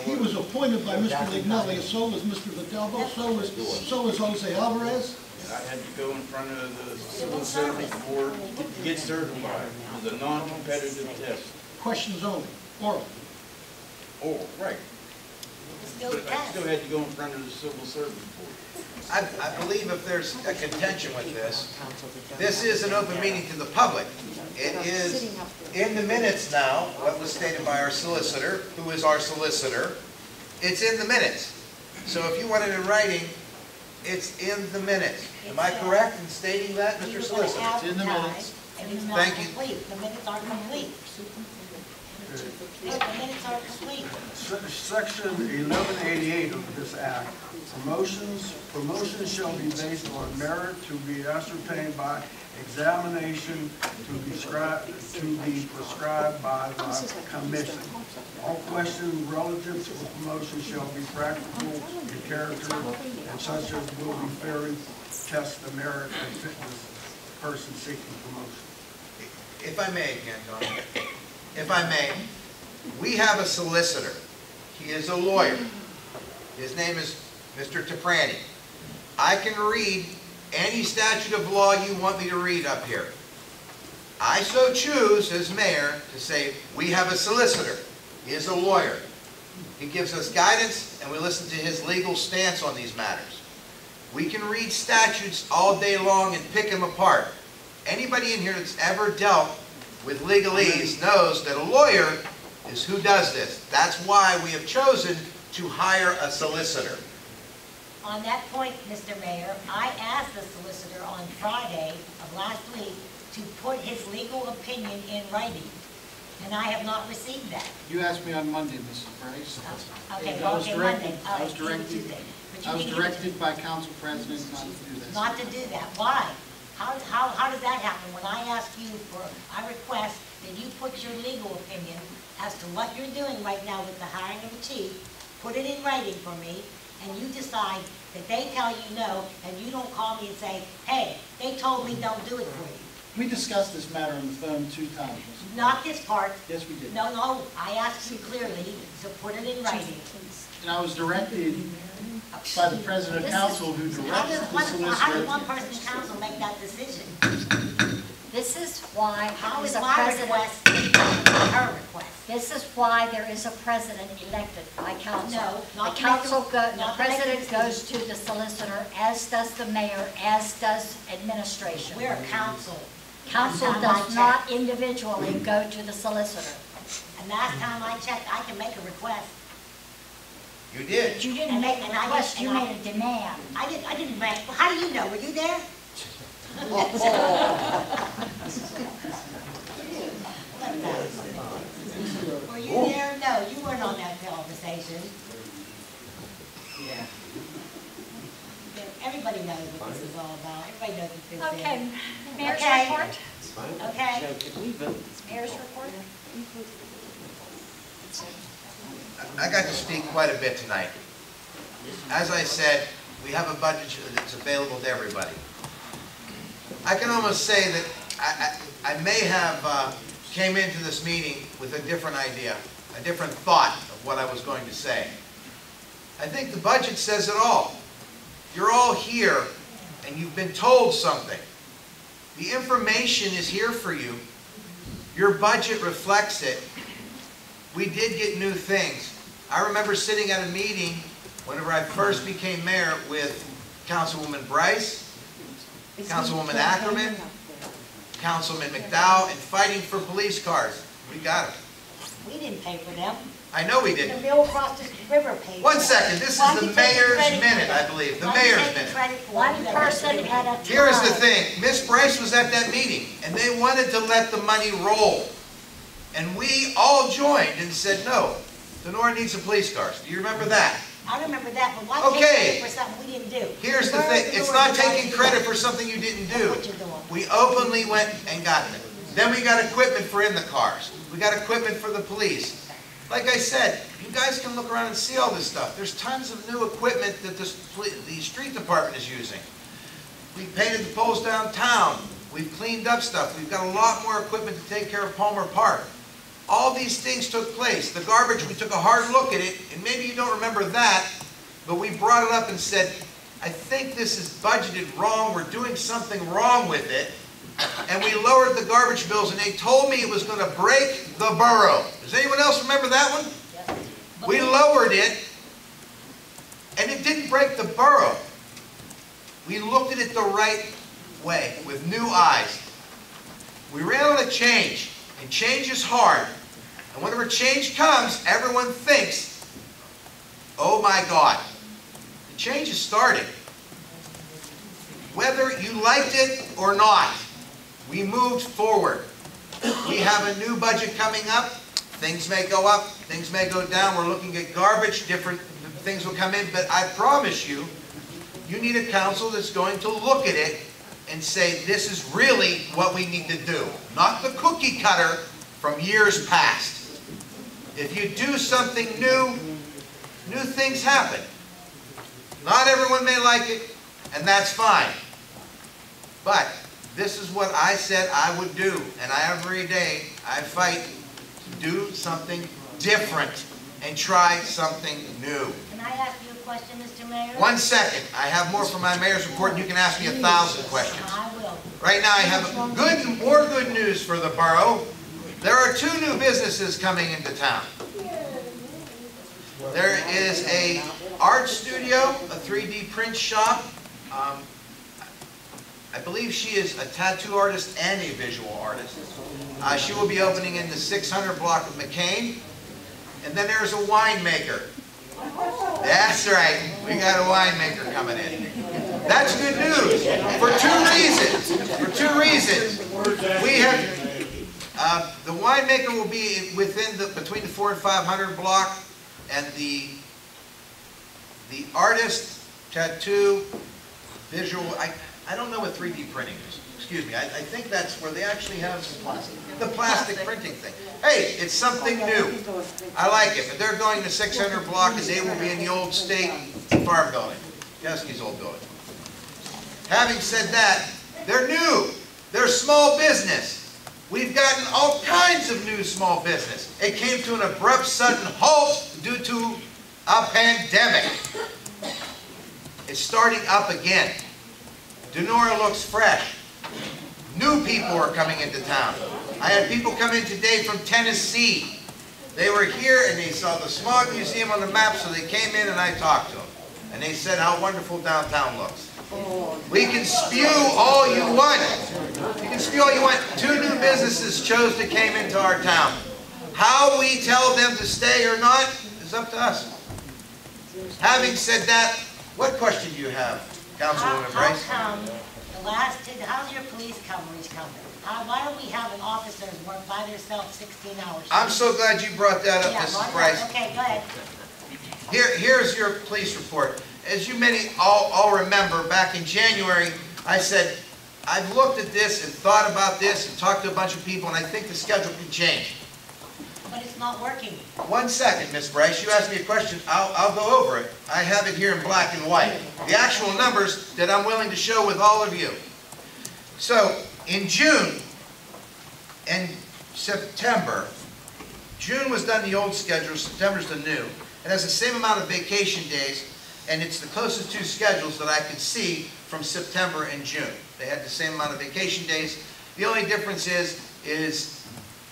He was appointed by Mr. Lignelli, so was Mr. Vitalbo, so was Jose Alvarez. I had to go in front of the civil service board to get certified. It was a non-competitive test. Questions only, oral. Oh, right. Still But I passed. still had to go in front of the civil service board. I believe if there's a contention with this is an open meeting to the public. It is in the minutes now, what was stated by our solicitor, who is our solicitor. It's in the minutes. So if you want it in writing, it's in the minutes. Am I correct in stating that, Mr. Solicitor? It's in the minutes. And it's not Thank you. complete. The minutes are complete. Yes, the minutes are complete. Section 1188 of this act, promotions shall be based on merit to be ascertained by examination to be prescribed by the commission. All questions relative to the promotion shall be practical in character and such as will be fairly test the merit and fitness of the person seeking promotion. If I may again, Don, if I may, we have a solicitor. He is a lawyer. His name is Mr. Tafrani. I can read any statute of law you want me to read up here. I so choose as mayor to say, we have a solicitor. He is a lawyer. He gives us guidance and we listen to his legal stance on these matters. We can read statutes all day long and pick them apart. Anybody in here that's ever dealt with legalese knows that a lawyer is who does this. That's why we have chosen to hire a solicitor. On that point, Mr. Mayor, I asked the solicitor on Friday of last week to put his legal opinion in writing, and I have not received that. You asked me on Monday, Mrs. Bryce. Okay, And I was okay, directed, Monday. I was Tuesday. directed, But you I was didn't give it to me. directed by Council President not to do this. Not to do that. Why? How does that happen? When I ask you for, I request that you put your legal opinion as to what you're doing right now with the hiring of a chief, put it in writing for me, and you decide that they tell you no, and you don't call me and say, hey, they told me don't do it for you. We discussed this matter on the phone 2 times. Not this part. Yes, we did. No, I asked you clearly to put it in writing. And I was directed by the President of Council who How directed does the one, solicitor. how does one person in council make that decision? This is why How there is is a my president. request different from her request? This is why there is a president elected by council. No, not The to make council, a- the not to make a president decision. goes to the solicitor, as does the mayor, as does administration. We're a council. Council Last time I does not checked. individually go to the solicitor. And last time I checked, I can make a request. You did. But you didn't And make they- a and I request, did- you and I- made a demand. I didn't make, well, how do you know? Were you there? Were you there? No, you weren't on that conversation. Yeah. Everybody knows what this is all about. Everybody knows what this is. Okay, mayor's Okay. report? Okay? Mayor's report? I got to speak quite a bit tonight. As I said, we have a budget that's available to everybody. I can almost say that I may have came into this meeting with a different idea, a different thought of what I was going to say. I think the budget says it all. You're all here and you've been told something. The information is here for you. Your budget reflects it. We did get new things. I remember sitting at a meeting whenever I first became mayor with Councilwoman Bryce, Councilwoman Ackerman, Councilman McDowell, and fighting for police cars. We got them. We didn't pay for them. I know we The didn't. bill across the river paid for One them. second, this Why is do the you take mayor's credit for minute, it? I believe, the Why do you mayor's take the minute. credit for it? One You don't person have to do at it. a time. Here's the thing, Miss Bryce was at that meeting, and they wanted to let the money roll. And we all joined and said, no, Donora needs some police cars. Do you remember that? I remember that, but why Okay. take credit for something we didn't do? Here's the Where thing, is it's the not Lord taking that credit you for something you didn't do? do. What you're doing. We openly went and got them. Then we got equipment for in the cars. We got equipment for the police. Like I said, you guys can look around and see all this stuff. There's tons of new equipment that the street department is using. We painted the poles downtown. We've cleaned up stuff. We've got a lot more equipment to take care of Palmer Park. All these things took place. The garbage, we took a hard look at it, and maybe you don't remember that, but we brought it up and said, I think this is budgeted wrong. We're doing something wrong with it. And we lowered the garbage bills, and they told me it was going to break the borough. Does anyone else remember that one? We lowered it, and it didn't break the borough. We looked at it the right way, with new eyes. We ran on a change, and change is hard. And whenever change comes, everyone thinks, oh my God, the change is starting. Whether you liked it or not, we moved forward. We have a new budget coming up. Things may go up, things may go down. We're looking at garbage, different things will come in. But I promise you, you need a council that's going to look at it and say, this is really what we need to do. Not the cookie cutter from years past. If you do something new, new things happen. Not everyone may like it, and that's fine. But this is what I said I would do, and every day I fight to do something different and try something new. Can I ask you a question, Mr. Mayor? 1 second. I have more from my mayor's report, and you can ask me 1,000 questions. I will. Right now I have more good news for the borough. There are 2 new businesses coming into town. There is a art studio, a 3D print shop. I believe she is a tattoo artist and a visual artist. She will be opening in the 600 block of McCain. And then there's a winemaker. That's right. We got a winemaker coming in. That's good news for two reasons. For two reasons. We have the winemaker will be within between the 400 and 500 block, and the artist, tattoo, visual. I don't know what 3D printing is. Excuse me. I think that's where they actually have the plastic printing thing. Hey, it's something new. I like it. But they're going to 600 block, and they will be in the old state farm building, Keski's old building. Having said that, they're new. They're small business. We've gotten all kinds of new small business. It came to an abrupt, sudden halt due to a pandemic. It's starting up again. Donora looks fresh. New people are coming into town. I had people come in today from Tennessee. They were here and they saw the Smog Museum on the map, so they came in and I talked to them. And they said how wonderful downtown looks. We can spew all you want. You can spew all you want. 2 new businesses chose to came into our town. How we tell them to stay or not is up to us. Having said that, what question do you have, Councilwoman Bryce? How come how's your police coverage coming? Why don't we have an officer work by themselves 16 hours? I'm so glad you brought that up, Mrs. Bryce. Okay, go ahead. Here's your police report. As you many all remember, back in January, I said, I've looked at this and thought about this and talked to a bunch of people, and I think the schedule can change. But it's not working. 1 second, Miss Bryce. You asked me a question. I'll go over it. I have it here in black and white. The actual numbers that I'm willing to show with all of you. So, in June and September, June was done the old schedule, September's the new. It has the same amount of vacation days, and it's the closest 2 schedules that I could see from September and June. They had the same amount of vacation days. The only difference is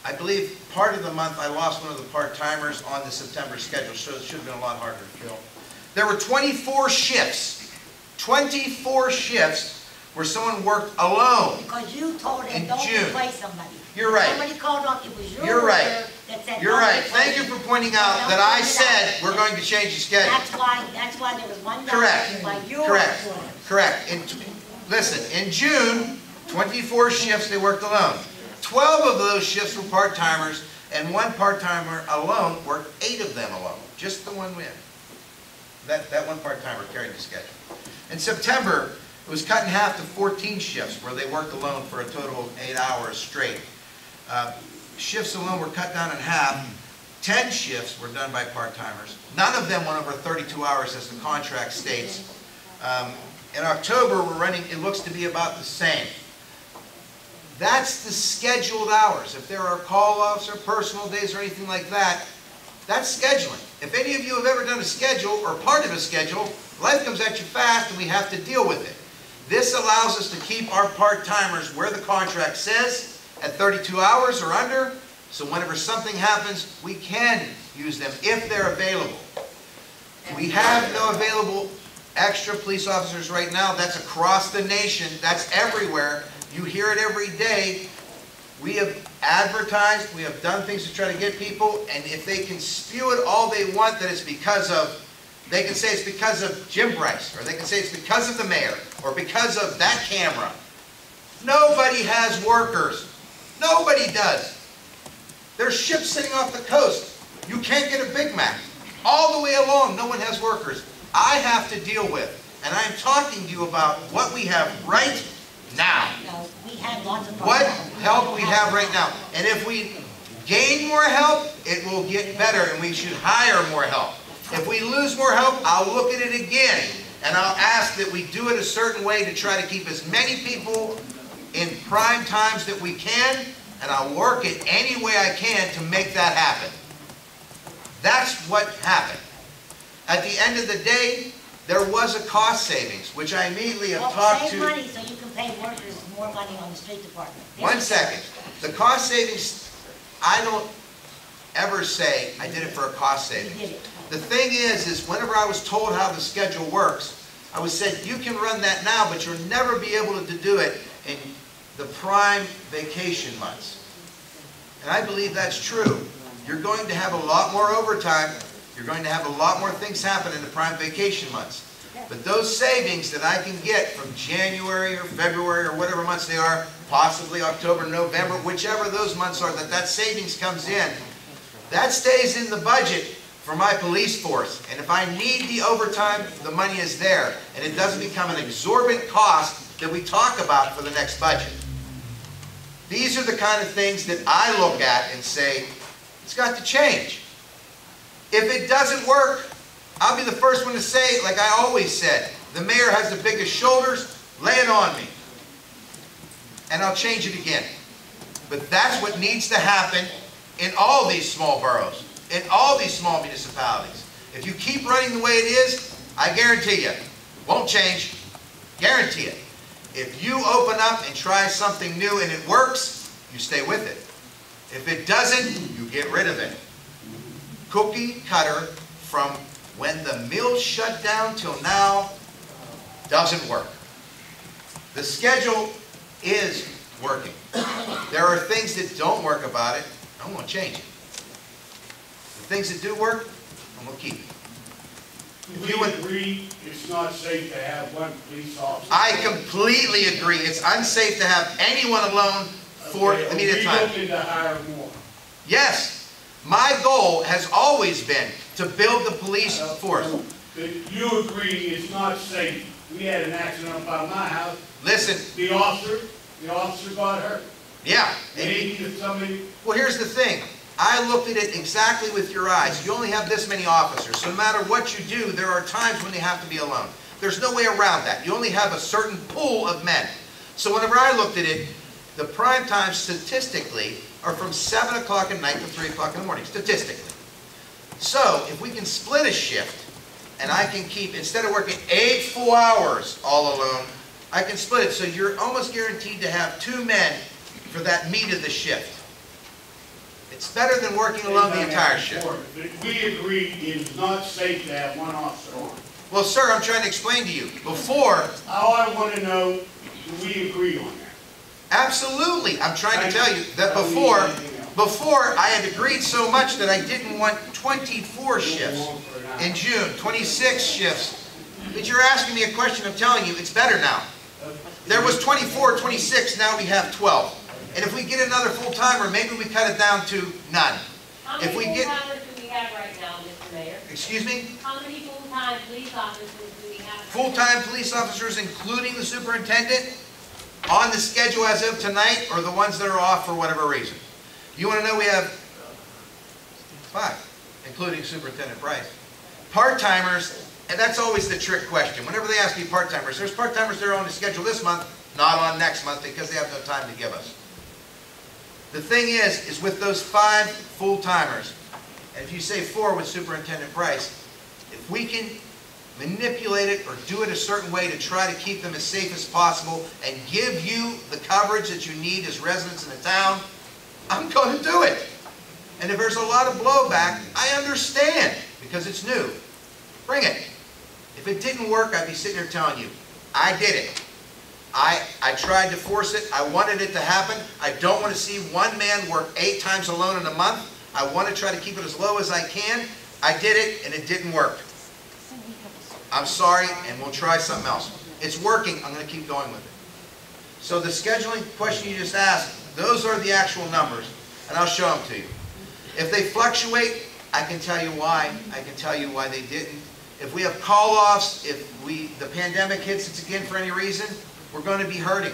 I believe part of the month I lost one of the part-timers on the September schedule, so it should have been a lot harder to fill. There were 24 shifts. 24 shifts where someone worked alone. Because you told him, don't replace somebody. You're right. Somebody called up, it was your You're right. that said, You're right. Thank you for pointing out that I said we're going to change the schedule. That's why there was one guy. Correct. By your Correct. order. Correct. Listen, in June, 24 shifts they worked alone. 12 of those shifts were part-timers, and 1 part-timer alone worked 8 of them alone. Just the one win. That 1 part-timer carried the schedule. In September, it was cut in half to 14 shifts where they worked alone for a total of 8 hours straight. Shifts alone were cut down in half. 10 shifts were done by part-timers. None of them went over 32 hours as the contract states. In October, we're running, it looks to be about the same. That's the scheduled hours. If there are call-offs or personal days or anything like that, that's scheduling. If any of you have ever done a schedule or part of a schedule, life comes at you fast and we have to deal with it. This allows us to keep our part-timers where the contract says, at 32 hours or under, so whenever something happens, we can use them if they're available. We have no available extra police officers right now. That's across the nation. That's everywhere. You hear it every day. We have advertised, we have done things to try to get people, and if they can spew it all they want that it's because of, they can say it's because of Jim Bryce, or they can say it's because of the mayor, or because of that camera. Nobody has workers. Nobody does. There's ships sitting off the coast. You can't get a Big Mac. All the way along, no one has workers. I have to deal with, and I'm talking to you about what we have right now. No, we have lots of What help we have right now. And if we gain more help, it will get better, and we should hire more help. If we lose more help, I'll look at it again, and I'll ask that we do it a certain way to try to keep as many people in prime times that we can, and I'll work it any way I can to make that happen. That's what happened. At the end of the day, there was a cost savings, which I immediately have talked to. Save money so you can pay workers more money on the street department. 1 second. The cost savings, I don't ever say I did it for a cost savings. You did it. The thing is whenever I was told how the schedule works, I was said, you can run that now, but you'll never be able to do it in the prime vacation months. And I believe that's true. You're going to have a lot more overtime. You're going to have a lot more things happen in the prime vacation months. But those savings that I can get from January or February or whatever months they are, possibly October, November, whichever those months are, that savings comes in, that stays in the budget for my police force. And if I need the overtime, the money is there. And it doesn't become an exorbitant cost that we talk about for the next budget. These are the kind of things that I look at and say, it's got to change. If it doesn't work, I'll be the first one to say, like I always said, the mayor has the biggest shoulders, lay it on me. And I'll change it again. But that's what needs to happen in all these small boroughs, in all these small municipalities. If you keep running the way it is, I guarantee you, won't change. Guarantee it. If you open up and try something new and it works, you stay with it. If it doesn't, you get rid of it. Cookie cutter from when the mill shut down till now doesn't work. The schedule is working. There are things that don't work about it. I'm going to change it. The things that do work, I'm going to keep it. Do we agree it's not safe to have one police officer? I completely agree. It's unsafe to have anyone alone for immediate time. Are we looking to hire more? Yes. My goal has always been to build the police force. You agree it's not safe. We had an accident up by my house. Listen. The officer got hurt. Yeah. Maybe somebody. Well, here's the thing. I looked at it exactly with your eyes. You only have this many officers. So no matter what you do, there are times when they have to be alone. There's no way around that. You only have a certain pool of men. So whenever I looked at it, the prime time statistically are from 7 o'clock at night to 3 o'clock in the morning, statistically. So if we can split a shift, and I can keep, instead of working 8 full hours all alone, I can split it so you're almost guaranteed to have 2 men for that meat of the shift. It's better than working alone the entire shift. We agree it's not safe to have one officer on. Well, sir, I'm trying to explain to you. Before... All I want to know, do we agree on that? Absolutely. I'm trying to tell you that before I had agreed so much that I didn't want 24 shifts in June, 26 shifts. But you're asking me a question, I'm telling you, it's better now. There was 24, 26, now we have 12. And if we get another full-timer, maybe we cut it down to none. How many full-timers do we have right now, Mr. Mayor? Excuse me? How many full-time police officers do we have? Full-time police officers, including the superintendent, on the schedule as of tonight, or the ones that are off for whatever reason. You want to know we have 5, including Superintendent Bryce. Part-timers, and that's always the trick question. Whenever they ask me part-timers, there's part-timers that are on the schedule this month, not on next month, because they have no time to give us. The thing is with those 5 full-timers, and if you say 4 with Superintendent Bryce, if we can manipulate it or do it a certain way to try to keep them as safe as possible and give you the coverage that you need as residents in the town, I'm going to do it. And if there's a lot of blowback, I understand, because it's new. Bring it. If it didn't work, I'd be sitting here telling you, I did it. I tried to force it. I wanted it to happen. I don't want to see one man work 8 times alone in a month. I want to try to keep it as low as I can. I did it, and it didn't work. I'm sorry, and we'll try something else. It's working. I'm going to keep going with it. So the scheduling question you just asked, those are the actual numbers, and I'll show them to you. If they fluctuate, I can tell you why. I can tell you why they didn't. If we have call-offs, if the pandemic hits us again for any reason, we're going to be hurting.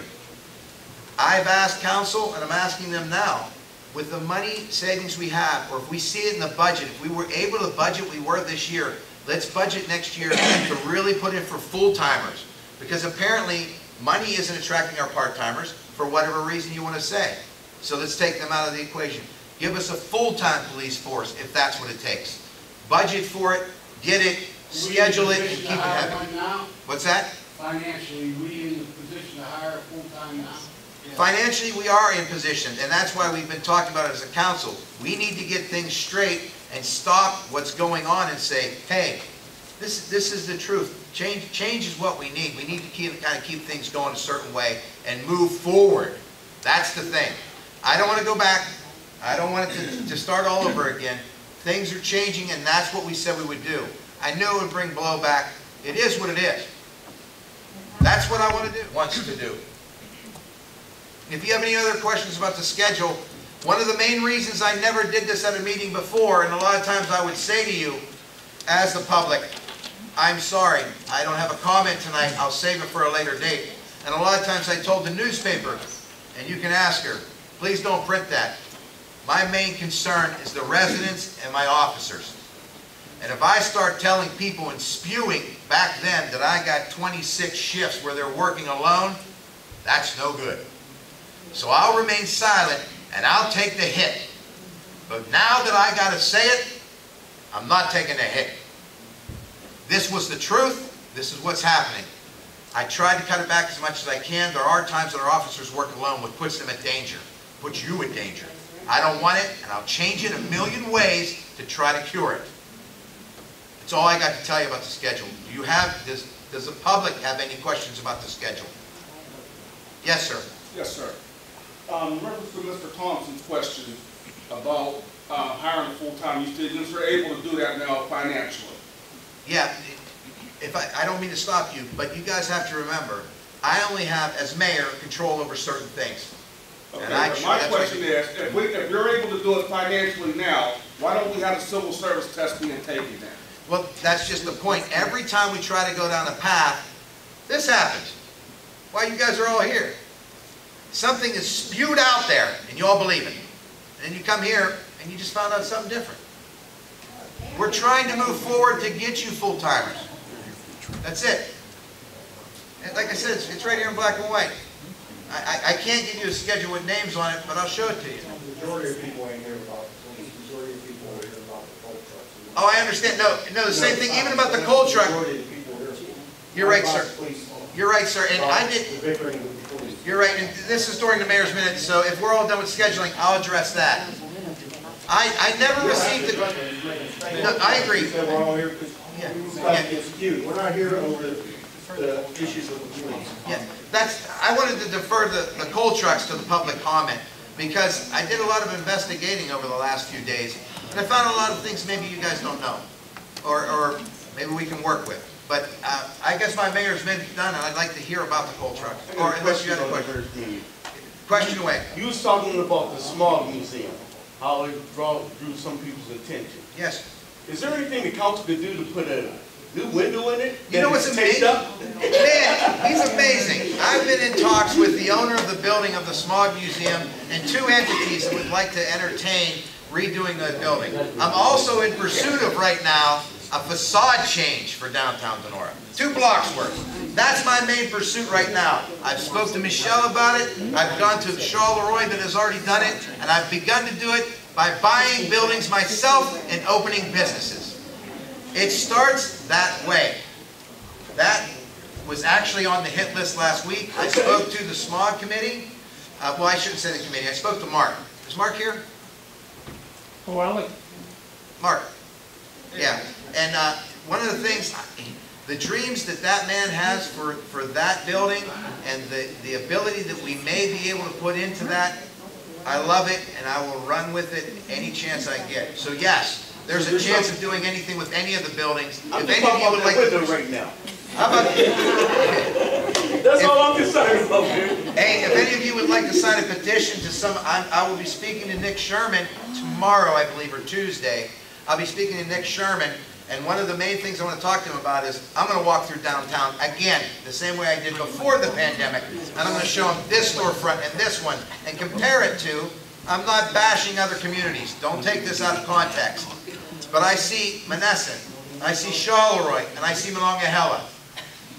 I've asked council, and I'm asking them now, with the money savings we have, or if we see it in the budget, if we were able to budget we were this year, let's budget next year to really put in for full-timers. Because apparently, money isn't attracting our part-timers for whatever reason you want to say. So let's take them out of the equation. Give us a full-time police force if that's what it takes. Budget for it, get it, schedule it, and keep it heavy. What's that? Financially, we in the position to hire full-time now? Financially, we are in position, and that's why we've been talking about it as a council. We need to get things straight and stop what's going on and say, hey, this is the truth. Change is what we need. We need to kind of keep things going a certain way and move forward. That's the thing. I don't want to go back. I don't want it to start all over again. Things are changing, and that's what we said we would do. I knew it would bring blowback. It is what it is. That's what I wants to do. If you have any other questions about the schedule, one of the main reasons I never did this at a meeting before, and a lot of times I would say to you, as the public, I'm sorry, I don't have a comment tonight, I'll save it for a later date. And a lot of times I told the newspaper, and you can ask her, please don't print that. My main concern is the residents and my officers. And if I start telling people and spewing back then that I got 26 shifts where they're working alone, that's no good. So I'll remain silent and I'll take the hit. But now that I got to say it, I'm not taking a hit. This was the truth. This is what's happening. I tried to cut it back as much as I can. There are times that our officers work alone, which puts them at danger, puts you at danger. I don't want it, and I'll change it a million ways to try to cure it. That's all I got to tell you about the schedule. Does the public have any questions about the schedule? Yes, sir. Yes, sir. In reference to Mr. Thompson's question about hiring a full-time, you said you're able to do that now financially. Yeah, I don't mean to stop you, but you guys have to remember, I only have, as mayor, control over certain things. Okay, and my question is, if you're able to do it financially now, why don't we have a civil service test being taken then? Well, that's just the point. Every time we try to go down a path, this happens. Why you guys are all here? Something is spewed out there, and you all believe it. And then you come here, and you just found out something different. We're trying to move forward to get you full-timers. That's it. And like I said, it's right here in black and white. I can't give you a schedule with names on it, but I'll show it to you. The majority of people ain't here about the police. The majority of people are here about the coal trucks. Oh, I understand. No, the same thing, even about the coal truck. You're right, sir. You're right, sir. And I did. You're right, and this is during the mayor's minutes, so if we're all done with scheduling, I'll address that. I never received the. No, I agree. We're all here because we're not here over the issues of the police. Yeah, I wanted to defer the coal trucks to the public comment because I did a lot of investigating over the last few days, and I found a lot of things maybe you guys don't know, or maybe we can work with. But I guess my mayor's minute done, and I'd like to hear about the coal trucks. Or unless you have a question. Question away. You was talking about the smog museum, how it drew some people's attention. Yes. Is there anything the council could do to put a new window in it? You know what's amazing? Man, he's amazing. I've been in talks with the owner of the building of the Smog Museum and two entities that would like to entertain redoing the building. I'm also in pursuit of right now a facade change for downtown Donora. 2 blocks worth. That's my main pursuit right now. I've spoke to Michelle about it. I've gone to Charleroi that has already done it, and I've begun to do it by buying buildings myself and opening businesses. It starts that way. That was actually on the hit list last week. I spoke to the smog committee. Well, I shouldn't say the committee. I spoke to Mark. Is Mark here? Oh, Alec. Mark. Yeah. And one of the things, the dreams that that man has for that building and the ability that we may be able to put into that, I love it, and I will run with it any chance I get. So yes, there's a chance of doing anything with any of the buildings. I'm just talking about that window right now. How about, that's all I'm concerned about, dude. Hey, if any of you would like to sign a petition to I will be speaking to Nick Sherman tomorrow, I believe, or Tuesday. I'll be speaking to Nick Sherman, and one of the main things I want to talk to him about is I'm going to walk through downtown again, the same way I did before the pandemic, and I'm going to show him this storefront and this one, and compare it to, I'm not bashing other communities, don't take this out of context, but I see Menneson, I see Charleroi, and I see Monongahela.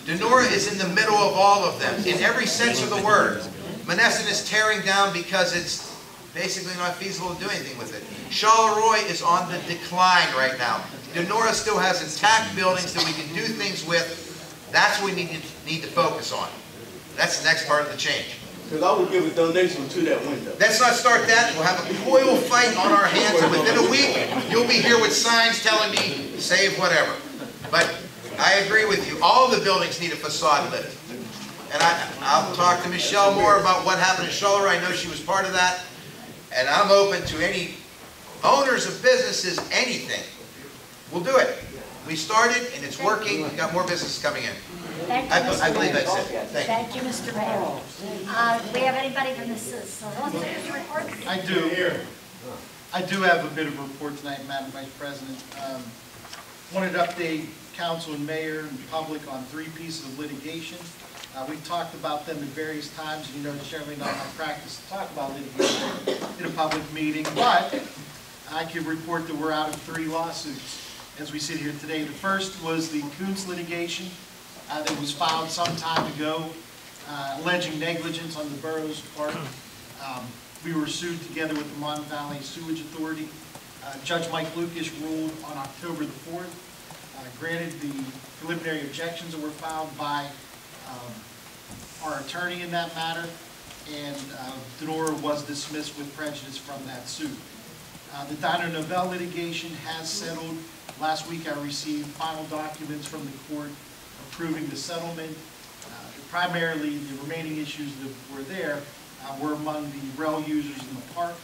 Donora is in the middle of all of them, in every sense of the word. Menneson is tearing down because it's basically not feasible to do anything with it. Charleroi is on the decline right now. Donora still has intact buildings that we can do things with. That's what we need to focus on. That's the next part of the change. Because I would give a donation to that window. Let's not start that. We'll have a coil fight on our hands, and within a week, you'll be here with signs telling me, save whatever. But I agree with you. All the buildings need a facade lift. And I'll talk to Michelle more about what happened in Charleroi. I know she was part of that. And I'm open to any owners of businesses, anything, we'll do it. We started and it's working, we've got more business coming in. Thank you, I believe Mayor. that's it. Thank you. Thank you, Mr. Mayor. Do we have anybody from the solicitor's report? I do. I do have a bit of a report tonight, Madam Vice President. Wanted to update council and mayor and the public on 3 pieces of litigation. We've talked about them at various times. You know, it's generally not my practice to talk about litigation in a public meeting, but I can report that we're out of 3 lawsuits as we sit here today. The first was the Coons litigation that was filed some time ago, alleging negligence on the borough's part. We were sued together with the Mon Valley Sewage Authority. Judge Mike Lucas ruled on October the 4th, granted the preliminary objections that were filed by our attorney in that matter, and Donora was dismissed with prejudice from that suit. The Diner Novell litigation has settled. Last week I received final documents from the court approving the settlement. Primarily the remaining issues that were there were among the rail users in the park.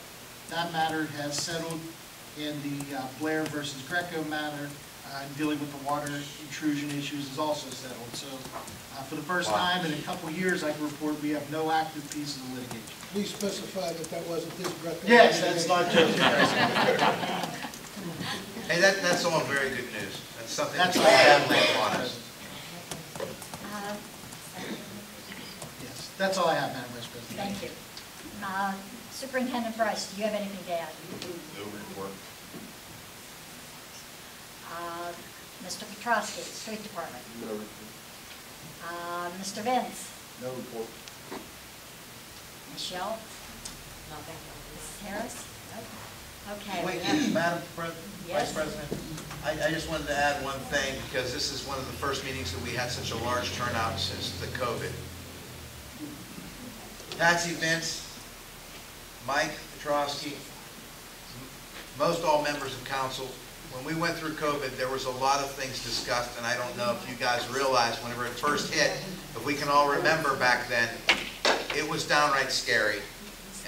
That matter has settled, and the Blair versus Greco matter dealing with the water intrusion issues is also settled. So for the first time in a couple of years, I can report we have no active pieces of litigation. Please specify that that wasn't this Greco. Yes, that's not just Hey, that's all very good news. That's something That's we all I can have. live on us. Yes, that's all I have, Madam Vice President. Thank you. Superintendent Bryce, do you have anything to add? No report. Mr. Petrosky, Street Department. No report. Mr. Vince. No report. Michelle. Nothing. Ms. Harris. Nope. Okay. Wait, Madam Yes. Vice President, I just wanted to add one thing, because this is one of the first meetings that we had such a large turnout since the COVID. Patsy, Vince, Mike Petrosky, most all members of council, when we went through COVID, there was a lot of things discussed, and I don't know if you guys realized whenever it first hit, if we can all remember back then, it was downright scary.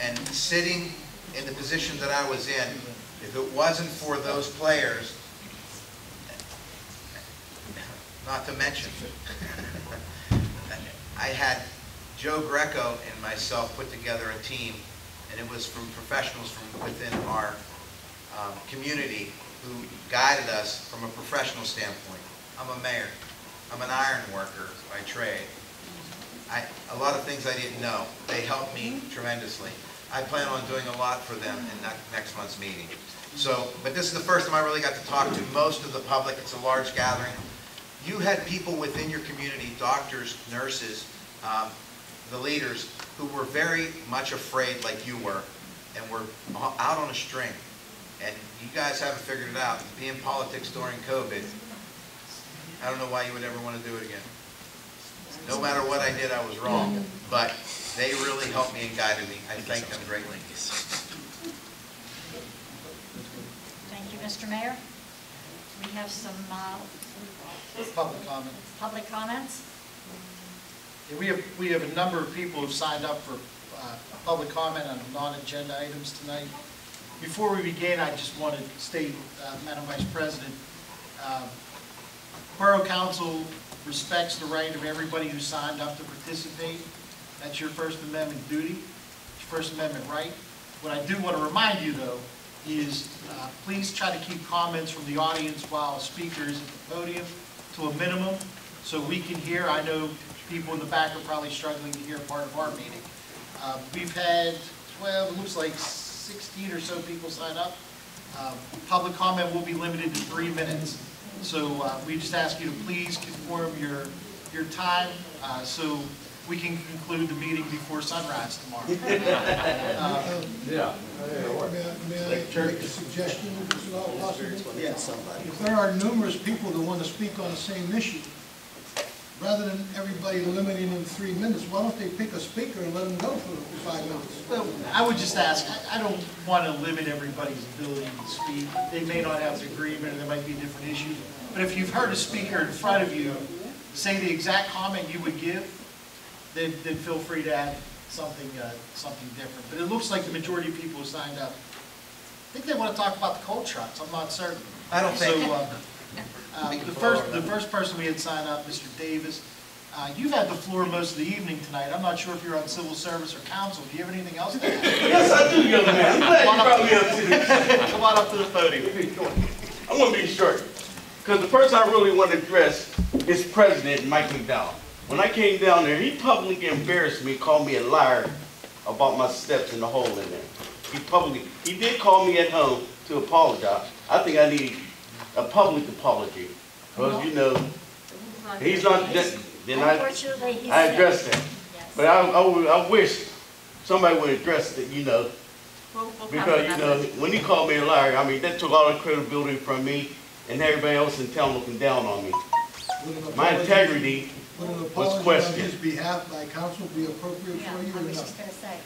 And sitting in the position that I was in, if it wasn't for those players, not to mention, I had Joe Greco and myself put together a team, and it was from professionals from within our community who guided us from a professional standpoint. I'm a mayor. I'm an iron worker by trade. A lot of things I didn't know. They helped me tremendously. I plan on doing a lot for them in next month's meeting. So, but this is the first time I really got to talk to most of the public. It's a large gathering. You had people within your community, doctors, nurses, the leaders, who were very much afraid like you were, and were out on a string. And you guys haven't figured it out. Being in politics during COVID, I don't know why you would ever want to do it again. No matter what I did, I was wrong. But they really helped me and guided me. I thank them greatly. Thank you, Mr. Mayor. We have some Public comment. public comments. Yeah, we have a number of people who've signed up for public comment on non-agenda items tonight. Before we begin, I just want to state, Madam Vice President, Borough Council respects the right of everybody who signed up to participate. That's your First Amendment duty, your First Amendment right. What I do want to remind you, though, is please try to keep comments from the audience while a speaker is at the podium to a minimum so we can hear. I know people in the back are probably struggling to hear part of our meeting. We've had 12, it looks like 16 or so people sign up. Public comment will be limited to 3 minutes. So we just ask you to please conform your time so we can conclude the meeting before sunrise tomorrow. Yeah. May I make a suggestion, if it's at all possible? Yes. If there are numerous people that want to speak on the same issue, rather than everybody limiting them 3 minutes, why don't they pick a speaker and let them go for 5 minutes? Well, I would just ask, I don't want to limit everybody's ability to speak. They may not have an agreement, or there might be different issues. But if you've heard a speaker in front of you say the exact comment you would give, then feel free to add something different. But it looks like the majority of people who signed up think they want to talk about the coal trucks, I'm not certain. I don't think. So, the first person we had signed up, Mr. Davis, you've had the floor most of the evening tonight. I'm not sure if you're on civil service or council. Do you have anything else to add? Yes, I do, young man. I'm glad you brought me up to this. Come on up to the podium. I want to be short, because the person I really want to address is President Mike McDowell. When I came down there, he publicly embarrassed me, called me a liar about my steps in the hole in there. He did call me at home to apologize. I think I need a public apology, because you know, he's not, then I addressed that. Yes. But I wish somebody would address it, you know, because, you know, when he called me a liar, I mean, that took all the credibility from me, and everybody else in town looking down on me. My integrity was questioned. Would an apology on his behalf by council be appropriate Yeah, for you I or was not? just going to say.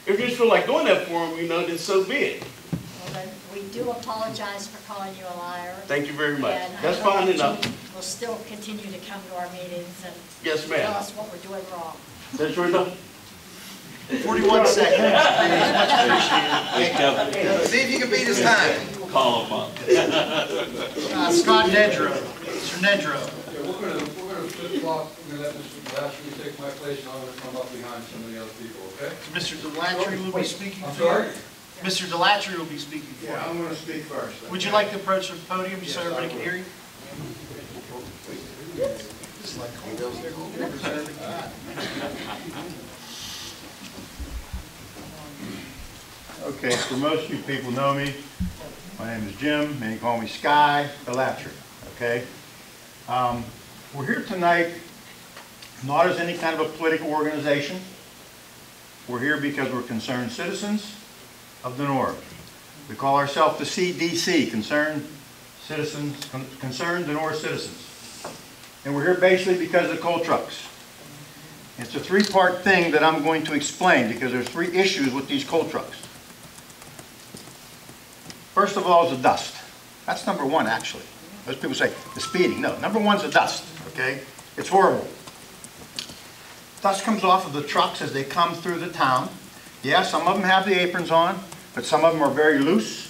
If you just feel like doing that for him, you know, then so be it. Well, then, we do apologize for calling you a liar. Thank you very much. And I That's hope fine that enough. you will still continue to come to our meetings and Yes, tell ma'am. us what we're doing wrong. That's right enough. 41 seconds. Much appreciated. See if you can beat his time. Call him up. Scott Nedrow. Mr. Nedrow. Yeah, we're gonna flip flop, we're gonna let Mr. Delatry take my place, and I'm gonna come up behind some of the other people, okay? Mr. Delatry will be speaking I'm for you. sorry? Mr. Delatry will be speaking for Yeah, you. I'm gonna speak first. Would you like to approach the podium so everybody can hear you? Okay, so most of you people know me. My name is Jim, many call me Sky Delatry, okay? We're here tonight not as any kind of a political organization. We're here because we're concerned citizens of Donora. We call ourselves the CDC, Concerned Donora Citizens. And we're here basically because of the coal trucks. It's a three-part thing that I'm going to explain because there's three issues with these coal trucks. First of all is the dust. That's number one, actually. Most people say the speeding. No, number one's the dust, okay? It's horrible. Dust comes off of the trucks as they come through the town. Yeah, some of them have the aprons on, but some of them are very loose.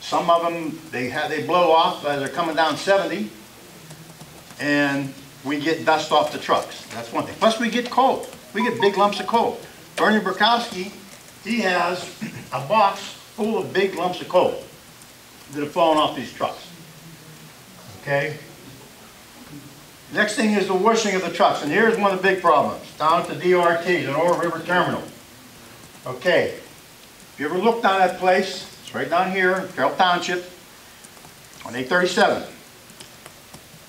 Some of them, they blow off as they're coming down 70, and we get dust off the trucks. That's one thing. Plus we get coal. We get big lumps of coal. Bernie Burkowski, he has a box full of big lumps of coal that have fallen off these trucks. Okay? Next thing is the washing of the trucks, and here's one of the big problems. Down at the DRT, the Donora River Terminal. Okay, if you ever look down that place, it's right down here in Carroll Township, on 837.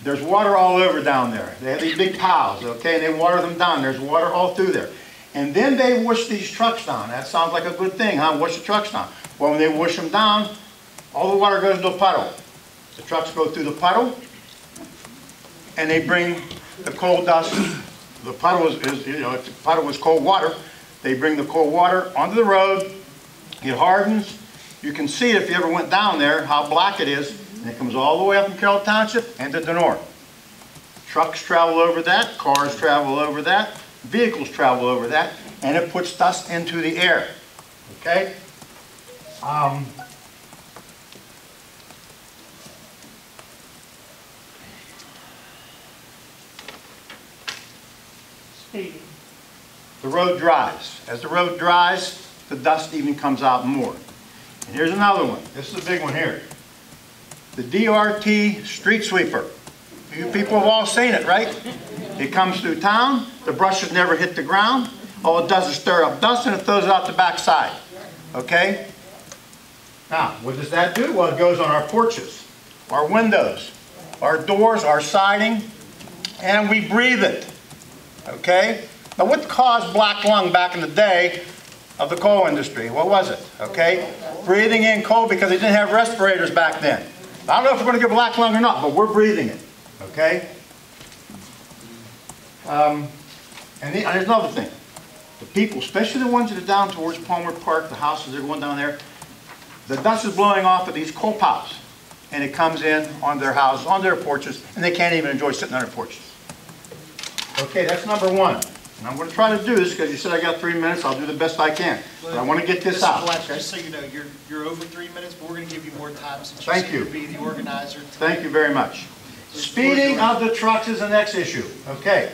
There's water all over down there. They have these big piles, okay, and they water them down. There's water all through there. And then they wash these trucks down. That sounds like a good thing, huh? Wash the trucks down. Well, when they wash them down, all the water goes into a puddle. The trucks go through the puddle, and they bring the coal dust. The puddle is you know, the puddle is cold water. They bring the cold water onto the road. It hardens. You can see it if you ever went down there, how black it is. And it comes all the way up from Carroll Township and to Donora. Trucks travel over that. Cars travel over that. Vehicles travel over that. And it puts dust into the air. Okay? The road dries. As the road dries, the dust even comes out more. And here's another one. This is a big one here. The DRT street sweeper. You people have all seen it, right? It comes through town. The brush has never hit the ground. All it does is stir up dust and it throws it out the backside. Okay? Now, what does that do? Well, it goes on our porches, our windows, our doors, our siding, and we breathe it. Okay? Now, what caused black lung back in the day of the coal industry? What was it? Okay? Breathing in coal because they didn't have respirators back then. I don't know if we're going to get black lung or not, but we're breathing it. Okay? And there's another thing. The people, especially the ones that are down towards Palmer Park, the houses that are going down there, the dust is blowing off of these coal piles. And it comes in on their houses, on their porches, and they can't even enjoy sitting on their porches. Okay, that's number one. And I'm going to try to do this because you said I got 3 minutes. I'll do the best I can. But I want to get this out. Mr. Black, just so you know, you're over 3 minutes, but we're going to give you more time since Thank you you. seem to be the organizer. Thank you very much. Speeding of the trucks is the next issue. Okay.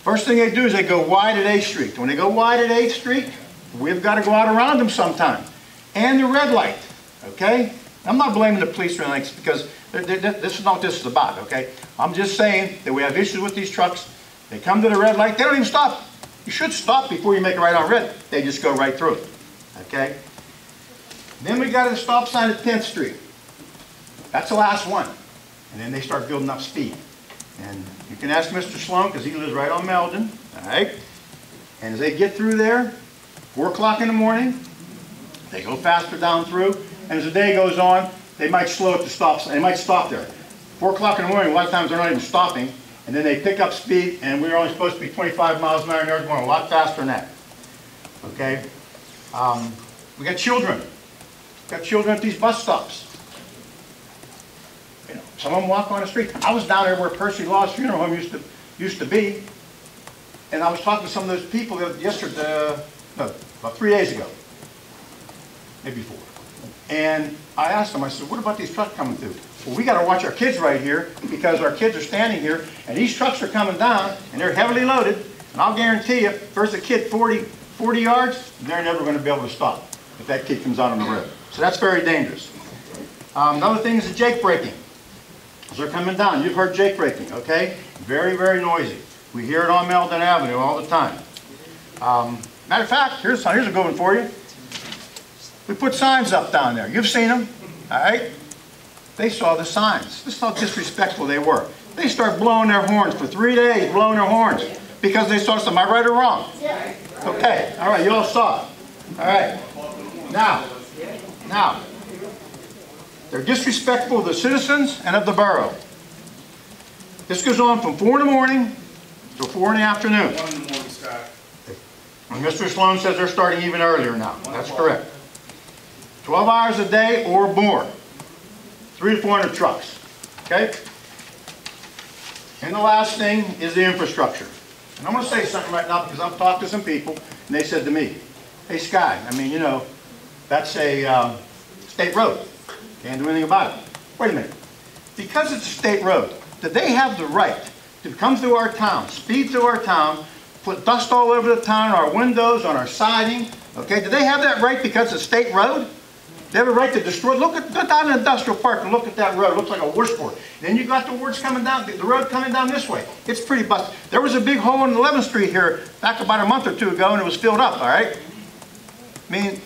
First thing they do is they go wide at 8th Street. When they go wide at 8th Street, we've got to go out around them sometime. And the red light. Okay? I'm not blaming the police or anything because this is not what this is about. Okay? I'm just saying that we have issues with these trucks. They come to the red light. They don't even stop. You should stop before you make it right on red. They just go right through it. Okay? Then we got a stop sign at 10th Street. That's the last one. And then they start building up speed. And you can ask Mr. Sloan because he lives right on Meldon. All right? And as they get through there, 4 o'clock in the morning, they go faster down through. And as the day goes on, they might slow at the stop sign. They might stop there. 4 o'clock in the morning, a lot of times they're not even stopping. And then they pick up speed, and we're only supposed to be 25 miles an hour, and they're going a lot faster than that. Okay? We got children. We got children at these bus stops. You know, some of them walk on the street. I was down there where Percy Law's funeral home used to be, and I was talking to some of those people yesterday, about 3 days ago, maybe 4. And I asked them, I said, what about these trucks coming through? Well, we got to watch our kids right here because our kids are standing here, and these trucks are coming down, and they're heavily loaded. And I'll guarantee you, if there's a kid 40 yards, they're never going to be able to stop if that kid comes out on the road. So that's very dangerous. Another thing is the jake braking. As they're coming down, you've heard jake braking, okay? Very, very noisy. We hear it on Meldon Avenue all the time. Matter of fact, here's a good one for you. We put signs up down there. You've seen them, all right? They saw the signs. This is how disrespectful they were. They start blowing their horns for 3 days, blowing their horns, because they saw something. Am I right or wrong? Okay, all right, you all saw it. All right. Now, they're disrespectful of the citizens and of the borough. This goes on from 4 in the morning to 4 in the afternoon. 1 in the morning, Scott. And Mr. Sloan says they're starting even earlier now. That's correct. 12 hours a day or more. 300 to 400 trucks. Okay? And the last thing is the infrastructure. And I'm going to say something right now because I've talked to some people and they said to me, hey Sky, I mean, you know, that's a state road. Can't do anything about it. Wait a minute. Because it's a state road, do they have the right to come through our town, speed through our town, put dust all over the town, our windows, on our siding? Okay, do they have that right because it's a state road? They have a right to destroy. Go down to the industrial park and look at that road. It looks like a washboard. Then you got the words coming down, the road coming down this way. It's pretty busted. There was a big hole in 11th Street here back about a month or 2 ago, and it was filled up, all right? I mean,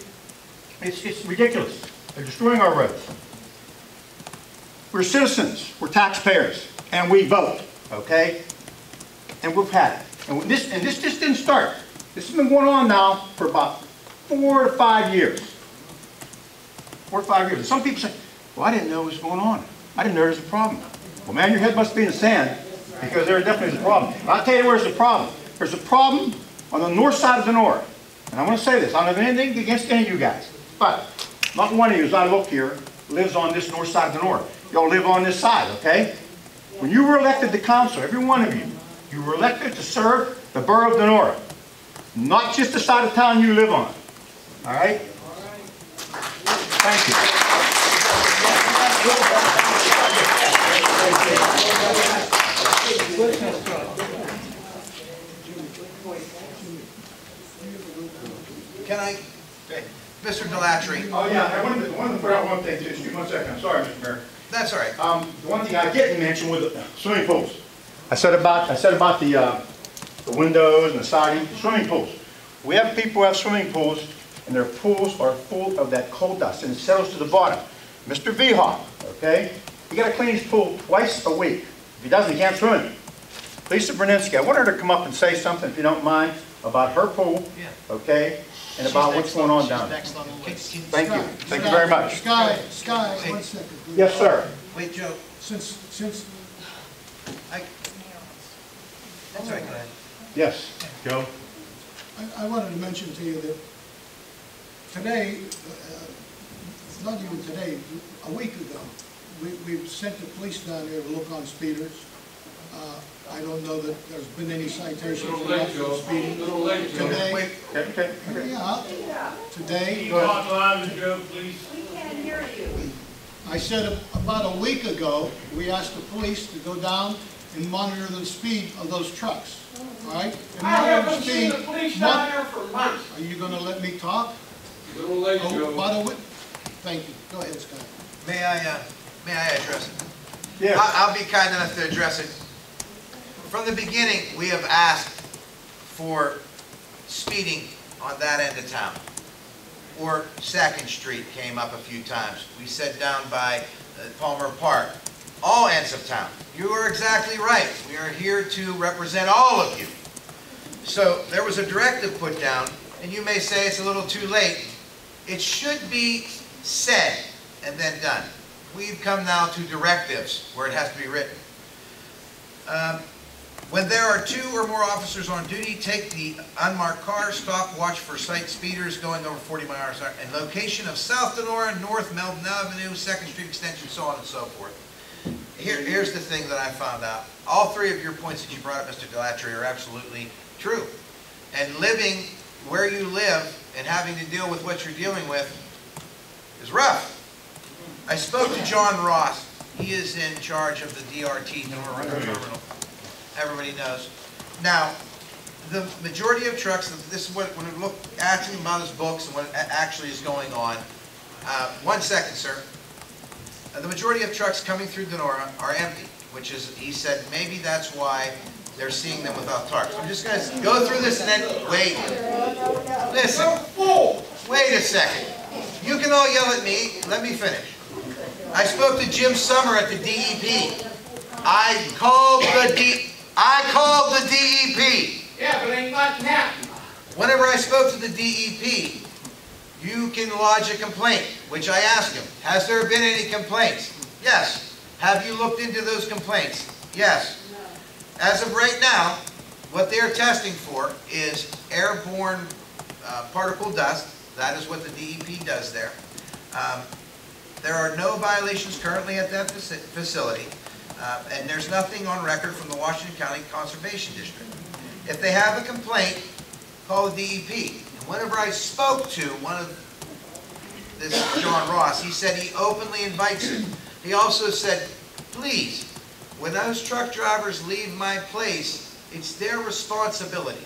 it's ridiculous. They're destroying our roads. We're citizens. We're taxpayers. And we vote, okay? And we've had it. And this just didn't start. This has been going on now for about 4 to 5 years. 4 or 5 years. And some people say, well, I didn't know what was going on. I didn't know there was a problem. Well, man, your head must be in the sand because there definitely is a problem. And I'll tell you where's the problem. There's a problem on the north side of Donora. And I want to say this. I don't have anything against any of you guys. But not one of you, as I look here, lives on this north side of Donora. Y'all live on this side, okay? When you were elected to council, every one of you were elected to serve the borough of Donora. Not just the side of town you live on. All right? Thank you. Can I, Mr. Delatry? Oh yeah, I wanted to put out one thing too. Just 1 second. I'm sorry, Mr. Mayor. That's all right. The one thing I didn't mention was the swimming pools. I said about the windows and the siding, the swimming pools. We have people who have swimming pools, and their pools are full of that coal dust, and it settles to the bottom. Mr. Vihawk, okay, you got to clean his pool twice a week. If he doesn't, he can't swim. Lisa Berninsky, I want her to come up and say something, if you don't mind, about her pool, okay, and about what's going on down there. Thank you. Thank you very much. Sky, 1 second. Please. Yes, sir. Wait, Joe. Since, That's all right, go ahead. Yes, Joe. I wanted to mention to you that today, not even today, a week ago, we sent the police down there to look on speeders. I don't know that there's been any citations Little for late, that Joe. speeding. Little late, Joe. Today, Okay. yeah, today, Joe, please. I said about a week ago, we asked the police to go down and monitor the speed of those trucks, all right? And I monitor haven't seen the police down there for months. Are you gonna let me talk? Little late, Oh, Joe. by the way, thank you. Go ahead, Scott. May I address it? Yeah. I'll be kind enough to address it. From the beginning, we have asked for speeding on that end of town. Or 2nd Street came up a few times. We said down by Palmer Park. All ends of town. You are exactly right. We are here to represent all of you. So there was a directive put down, and you may say it's a little too late. It should be said and then done. We've come now to directives where it has to be written. When there are 2 or more officers on duty, take the unmarked car, stop, watch for sight speeders going over 40 miles an hour, and location of South Donora, North Melton Avenue, 2nd Street Extension, so on and so forth. Here's the thing that I found out. All 3 of your points that you brought up, Mr. Delatry, are absolutely true. And living where you live and having to deal with what you're dealing with is rough. I spoke to John Ross. He is in charge of the DRT, Donora Terminal. Everybody knows. Now, the majority of trucks, this is what, when we look, asking about his books and what actually is going on. 1 second, sir. The majority of trucks coming through Donora are empty, which is, he said, maybe that's why they're seeing them without tarps. I'm just going to go through this and then, wait. Listen. Wait a second. You can all yell at me. Let me finish. I spoke to Jim Summer at the DEP. I called the DEP. Yeah, but ain't nothing happened. Whenever I spoke to the DEP, you can lodge a complaint, which I asked him. Has there been any complaints? Yes. Have you looked into those complaints? Yes. As of right now, what they're testing for is airborne particle dust. That is what the DEP does there. There are no violations currently at that facility. And there's nothing on record from the Washington County Conservation District. If they have a complaint, call the DEP. And whenever I spoke to this John Ross, he said he openly invites it. He also said, please, when those truck drivers leave my place, it's their responsibility.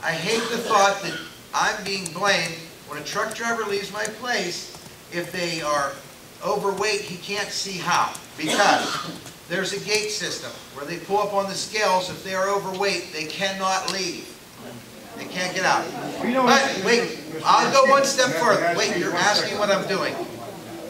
I hate the thought that I'm being blamed when a truck driver leaves my place. If they are overweight, he can't see how, because there's a gate system where they pull up on the scales. If they are overweight, they cannot leave. They can't get out. But wait, I'll go one step further. Wait, you're asking what I'm doing.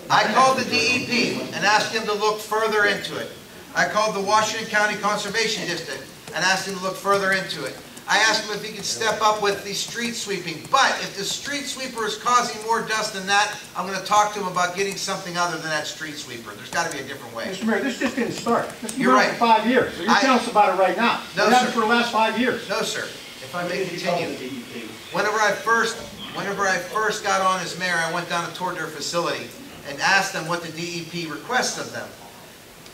I called the DEP and asked him to look further into it. I called the Washington County Conservation District and asked him to look further into it. I asked him if he could step up with the street sweeping. But if the street sweeper is causing more dust than that, I'm going to talk to him about getting something other than that street sweeper. There's got to be a different way. Mr. Mayor, this just didn't start. This has been You're going right. for 5 years. So you're telling us about it right now. No, What happened sir. for the last 5 years? No, sir. If I may continue. Whenever I first got on as mayor, I went down and toured their facility and asked them what the DEP requests of them.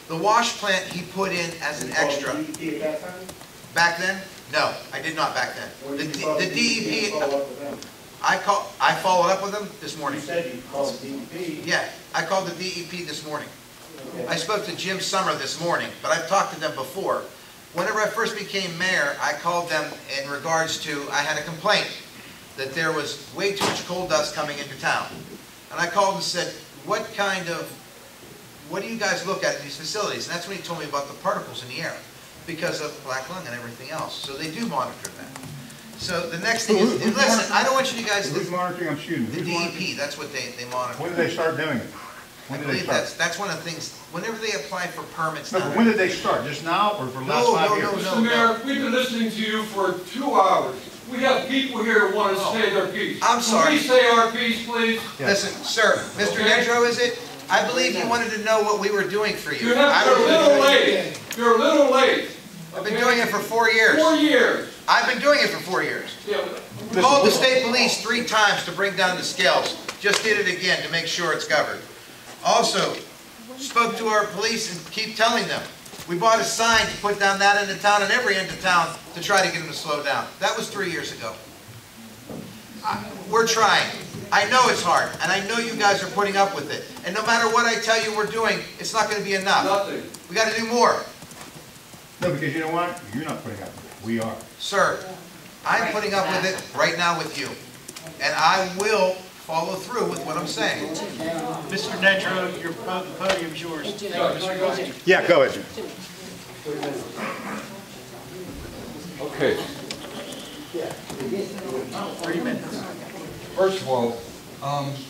The wash plant he put in as an extra. Back then? No, I did not back then. The DEP, I followed up with them this morning. You said you called the DEP. Yeah, I called the DEP this morning. I spoke to Jim Summer this morning, but I've talked to them before. Whenever I first became mayor, I called them in regards to, I had a complaint that there was way too much coal dust coming into town. And I called and said, what do you guys look at in these facilities? And that's when he told me about the particles in the air because of black lung and everything else. So they do monitor that. So the next thing is, listen, I don't want you guys to... Who's monitoring? I'm shooting. The DEP, that's what they monitor. When did they start doing it? I believe that's one of the things, whenever they apply for permits... No, but when did they start? Just now or for the last 5 years? Mr. Mayor, we've been listening to you for 2 hours. We have people here who want to say their piece. I'm sorry. Can we say our piece, please? Listen, sir, Mr. Nedrow, is it? I believe you wanted to know what we were doing for you. You're a little late. You're a little late. I've been doing it for 4 years. 4 years. I've been doing it for 4 years. Yeah. Called the state police 3 times to bring down the scales. Just did it again to make sure it's covered. Also, spoke to our police and keep telling them, We bought a sign to put down that end of town and every end of town to try to get them to slow down. That was 3 years ago. We're trying. I know it's hard, and I know you guys are putting up with it. And no matter what I tell you we're doing, it's not going to be enough. Nothing. We got to do more. No, because you know what? You're not putting up with it. We are. Sir, I'm putting up with it right now with you. And I will follow through with what I'm saying. Mr. Nedrow, the podium's yours. Mr. Guzzi. Yeah, go ahead. Okay. 3 minutes. First of all,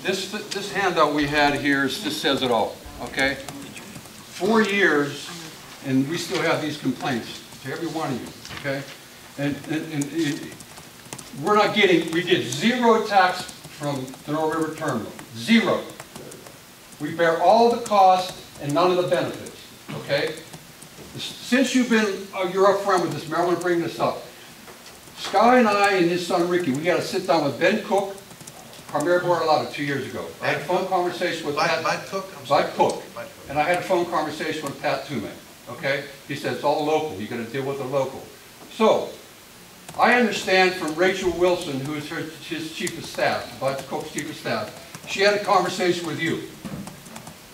this handout we had here just says it all, okay? 4 years, and we still have these complaints to every one of you, okay? And we're not getting, we get 0 tax from the Donora River Terminal, 0. We bear all the costs and none of the benefits, okay? Since you've been, you're up front with this, Mayor, I want to bring this up. Sky and I and his son Ricky, we got to sit down with Ben Cook, our Mayor Bortolotti 2 years ago. I had a phone conversation with Pat. Bud Cook? Bud Cook. And I had a phone conversation with Pat Toomey, okay? He said it's all local, you got to deal with the local. So, I understand from Rachel Wilson, who is his chief of staff, Bud Cook's chief of staff, she had a conversation with you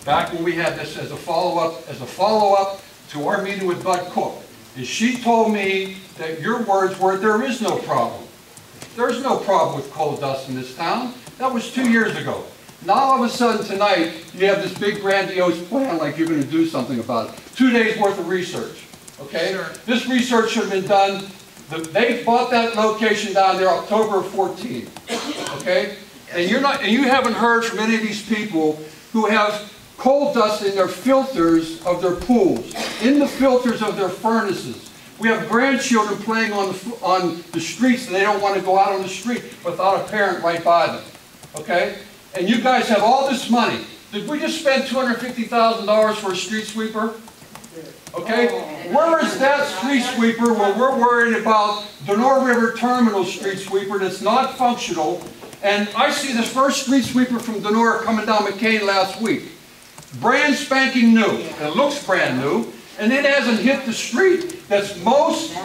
back when we had this as a follow-up to our meeting with Bud Cook. And she told me that your words were, there is no problem. There's no problem with coal dust in this town. That was 2 years ago. Now all of a sudden tonight, you have this big grandiose plan like you're going to do something about it. 2 days worth of research, okay? Sure. This research should have been done, they bought that location down there October of 14, okay? And you haven't heard from any of these people who have coal dust in their filters of their pools, in the filters of their furnaces. We have grandchildren playing on the streets and they don't want to go out on the street without a parent right by them, okay? And you guys have all this money. Did we just spend $250,000 for a street sweeper? Okay? Where is that street sweeper when we're worried about Donora River Terminal street sweeper that's not functional? And I see this first street sweeper from Donora coming down McCain last week. Brand spanking new. It looks brand new. And it hasn't hit the street that's most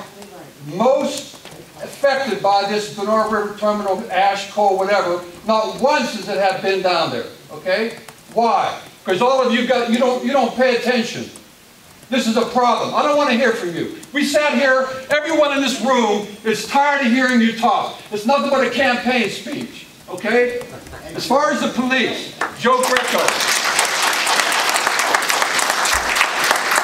affected by this Donora River Terminal, ash, coal, whatever. Not once has it have been down there. Okay? Why? Because all of you you don't pay attention. This is a problem. I don't want to hear from you. We sat here, everyone in this room is tired of hearing you talk. It's nothing but a campaign speech. Okay? As far as the police, Joe Greco.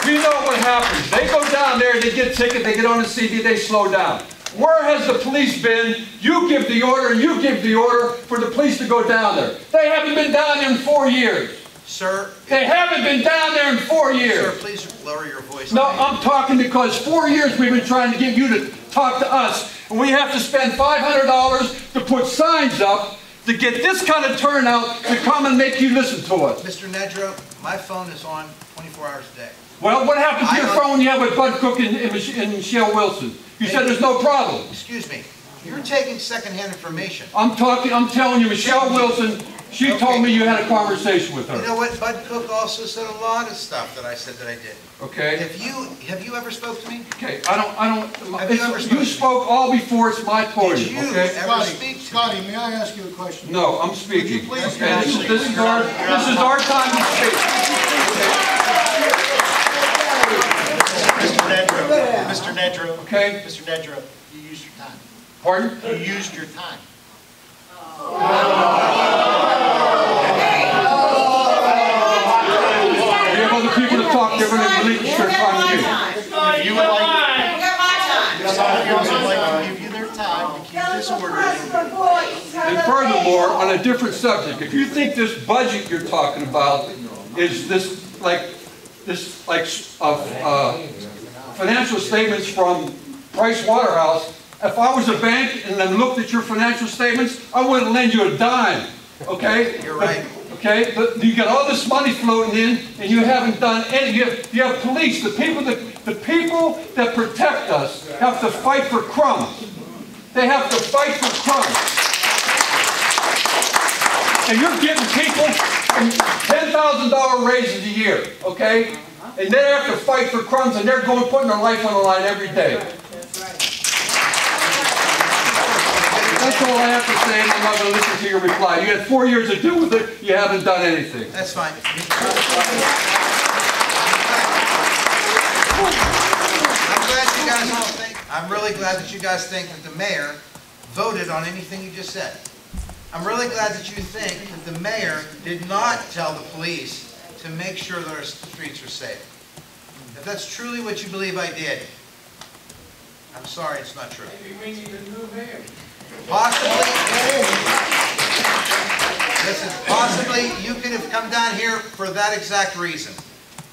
We know what happens. They go down there, they get ticket, they get on the CD, they slow down. Where has the police been? You give the order and you give the order for the police to go down there. They haven't been down there in 4 years. Sir. They haven't been down there in 4 years. Sir, please lower your voice. No, I'm talking because 4 years we've been trying to get you to talk to us. And we have to spend $500 to put signs up to get this kind of turnout to come and make you listen to us. Mr. Nedrow, my phone is on 24 hours a day. Well, what happened to your phone you had with Bud Cook and Michelle Wilson? You said there's no problem. Excuse me. You're taking secondhand information. I'm telling you, Michelle Wilson, she told me you had a conversation with her. You know what? Bud Cook also said a lot of stuff that I said that I didn't. Okay. Have you ever spoke to me? Okay, you spoke all before it's my podium. Did you ever speak to me? Scotty, may I ask you a question? No, I'm speaking. Would you please okay, this is our time to speak. Mr. Nedrow. Okay. Mr. Nedrow, you used your time. Pardon? You used your time. We have other people to talk, they're going to relinquish their time to you. If you would like, somebody else would like to give you their time to keep this order. And furthermore, on a different subject, if you think this budget you're talking about is financial statements from Price Waterhouse, if I was a bank and then looked at your financial statements, I wouldn't lend you a dime. Okay? You're right. Okay? But you got all this money floating in, and you haven't done any. You have police. The people that protect us have to fight for crumbs. They have to fight for crumbs. And you're giving people $10,000 raises a year. Okay? and they have to fight for crumbs, and they're going putting their life on the line every day. That's all I have to say, and I'm not going to listen to your reply. You had 4 years to do with it. You haven't done anything. That's fine. I'm really glad that you guys think that the mayor voted on anything you just said. I'm really glad that you think that the mayor did not tell the police to make sure that our streets are safe. If that's truly what you believe I did, I'm sorry, it's not true. Maybe we need a new mayor. Possibly, listen, possibly you could have come down here for that exact reason.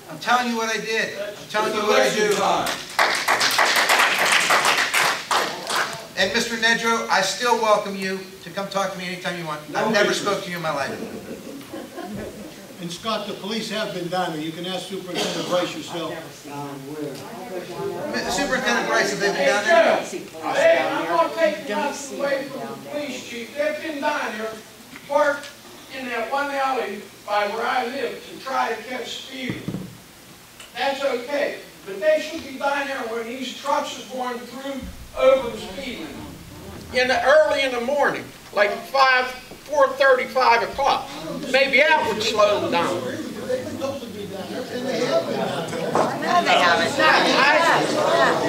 I'm telling you what I did. I'm telling you what I do. And Mr. Nedro, I still welcome you to come talk to me anytime you want. I've never spoke to you in my life. And Scott, the police have been down there. You can ask Superintendent Bryce yourself. Superintendent Bryce, have they been down there? Hey, I'm going to take nothing away from the police chief. They've been down here, parked in that one alley by where I live to try to catch speeders. That's okay. But they should be down there when these trucks are going through over the speed limit. Early in the morning, like 4:30, 5 o'clock. Maybe that would slow them down. No, they haven't.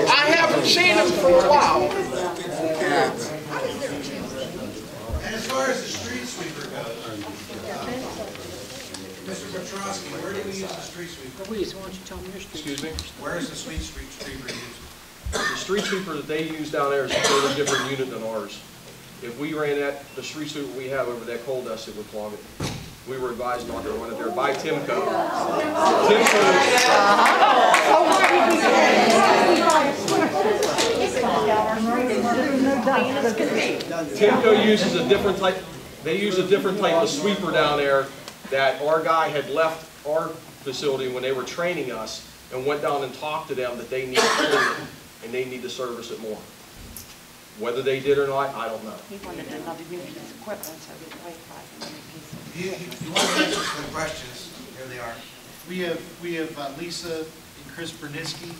I haven't seen them for a while. And as far as the street sweeper goes, Mr. Petrosky, where do we use the street sweeper? Please, why don't you tell me your street? Excuse me? Where is the street sweeper used? The street sweeper that they use down there is a totally different unit than ours. If we ran the street sweeper we have over that coal dust, it would clog it. We were advised not to run it there by Timco. Timco uses a different type. They use a different type of sweeper down there that our guy had left our facility when they were training us and went down and talked to them that they need to clean it and they need to service it more. Whether they did or not, I don't know. He wanted another piece of equipment, so he paid $500. You want to answer some questions? Here they are. We have Lisa and Chris Bernisky.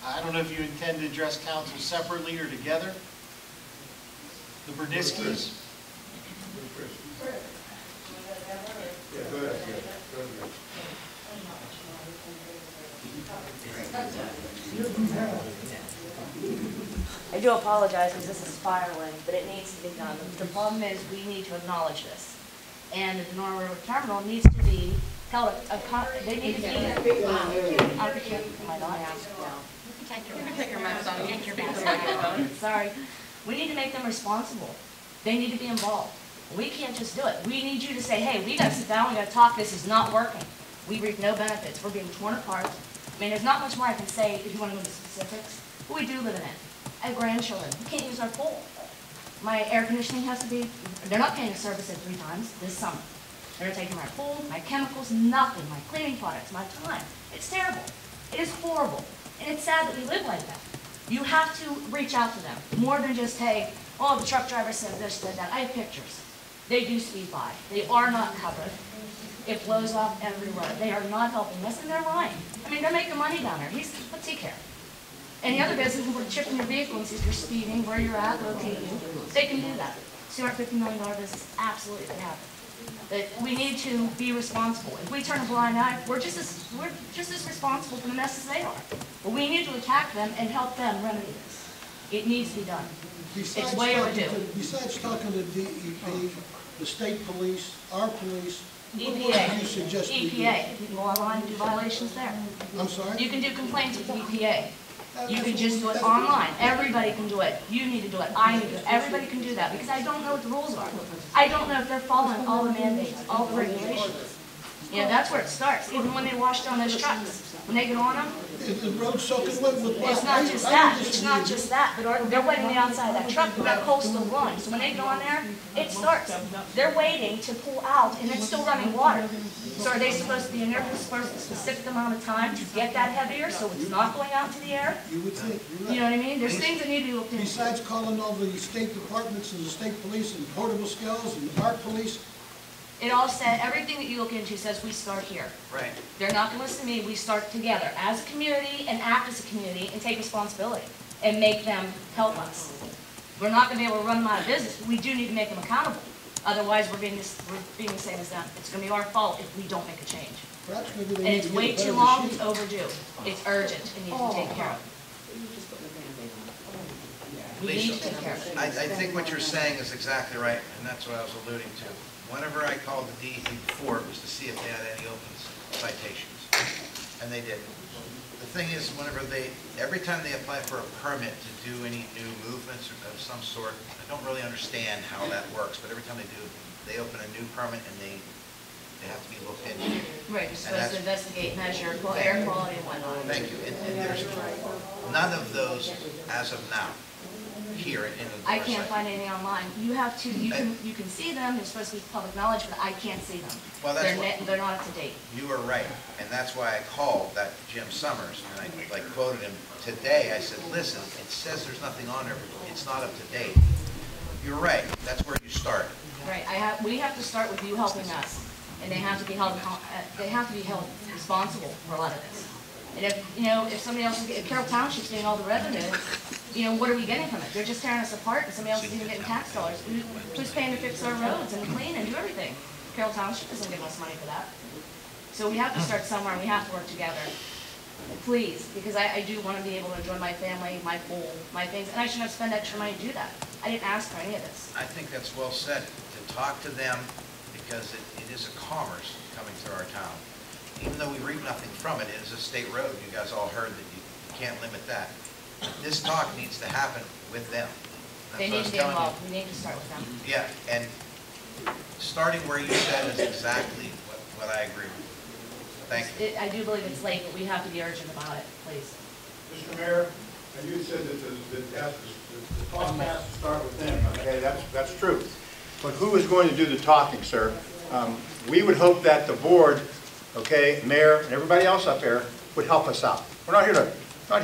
I don't know if you intend to address council separately or together. The Berniskys. I do apologize because this is fireland, but it needs to be done. The problem is we need to acknowledge this. And the Donora River Terminal needs to be held, they need to be, I can't, am I not asked now? You can take your mask off. Take your mask off. Sorry. We need to make them responsible. They need to be involved. We can't just do it. We need you to say, hey, we got to sit down, we got to talk, this is not working. We reap no benefits. We're being torn apart. I mean, there's not much more I can say if you want to go into specifics, but we do live in it. I have grandchildren. We can't use our pool. My air conditioning has to be, they're not paying to service it 3 times this summer. They're taking my pool, my chemicals, nothing, my cleaning products, my time. It's terrible. It is horrible. And it's sad that we live like that. You have to reach out to them. More than just, hey, oh, the truck driver said this, said that. I have pictures. They do speed by. They are not covered. It blows off everywhere. They are not helping us, and they're lying. I mean, they're making money down there. What's he care? Any other business who would chip in your vehicle and see if you're speeding, where you're at, locate you, they can do that. $250 million business absolutely can happen. But we need to be responsible. If we turn a blind eye, we're just as responsible for the mess as they are. But we need to attack them and help them remedy this. It needs to be done. It's way overdue. Besides talking to DEP, the state police, our police, what EPA. do you suggest we do? EPA. You can go online and do violations there. I'm sorry? You can do complaints with EPA. You can just do it online. Everybody can do it. You need to do it. I need to do it. Everybody can do that because I don't know what the rules are. I don't know if they're following all the mandates, all the regulations. You know, that's where it starts. Even when they wash down those trucks, when they get on them. Is the road soaking wet with what? It's not just that. It's not just that. But they're waiting the outside of that truck. That coastal run. So when they go on there, it starts. They're waiting to pull out, and it's still running water. So are they supposed to be in there for a specific amount of time to get that heavier, so it's not going out into the air? You would think. You know what I mean? There's things that need to be looked into. Besides calling all the state departments and the state police and portable skills and our police, It all said, everything that you look into says we start here. Right. They're not gonna listen to me, we start together as a community and act as a community and take responsibility and make them help us. We're not gonna be able to run them out of business, but we do need to make them accountable. Otherwise, we're being the same as them. It's gonna be our fault if we don't make a change. Perhaps maybe they And need it's to way get a too better long, machine. it's overdue. It's urgent, it needs to be taken care of. We need to take care of it. I think what you're saying is exactly right, and that's what I was alluding to. Whenever I called the DEP before, it was to see if they had any open citations, and they didn't. The thing is, every time they apply for a permit to do any new movements of some sort, I don't really understand how that works, but every time they do, they open a new permit and they have to be looked into. Right, you're supposed to investigate, measure, air quality and whatnot. Thank you. And there's none of those as of now here in the I can't find anything online. You have to, you can see them, they're supposed to be public knowledge, but I can't see them. Well, They're not up to date. You were right, and that's why I called that Jim Summers, and I quoted him today. I said, listen, it says there's nothing on there, but it's not up to date. You're right, that's where you start. Right, we have to start with you helping us, and they have to be held responsible for a lot of this. And if somebody else, if Carroll Township's getting all the revenue, what are we getting from it? They're just tearing us apart, and somebody else is even getting tax dollars. Who's paying to fix our roads and clean and do everything? Carroll Township isn't giving us money for that. So we have to start somewhere, and we have to work together. Please, because I do want to be able to enjoy my family, my pool, my things, and I shouldn't have spent extra money to do that. I didn't ask for any of this. I think that's well said, to talk to them, because it is a commerce coming through our town. Even though we reap nothing from it, it is a state road. You guys all heard that you can't limit that. This talk needs to happen with them. They need to be involved. We need to start with them. Yeah, and starting where you said is exactly what I agree with. Thank you. I do believe it's late, but we have to be urgent about it, please. Mr. Mayor, you said that the talk has to start with them, okay, that's true. But who is going to do the talking, sir? We would hope that the board, okay, mayor, and everybody else up there would help us out. We're not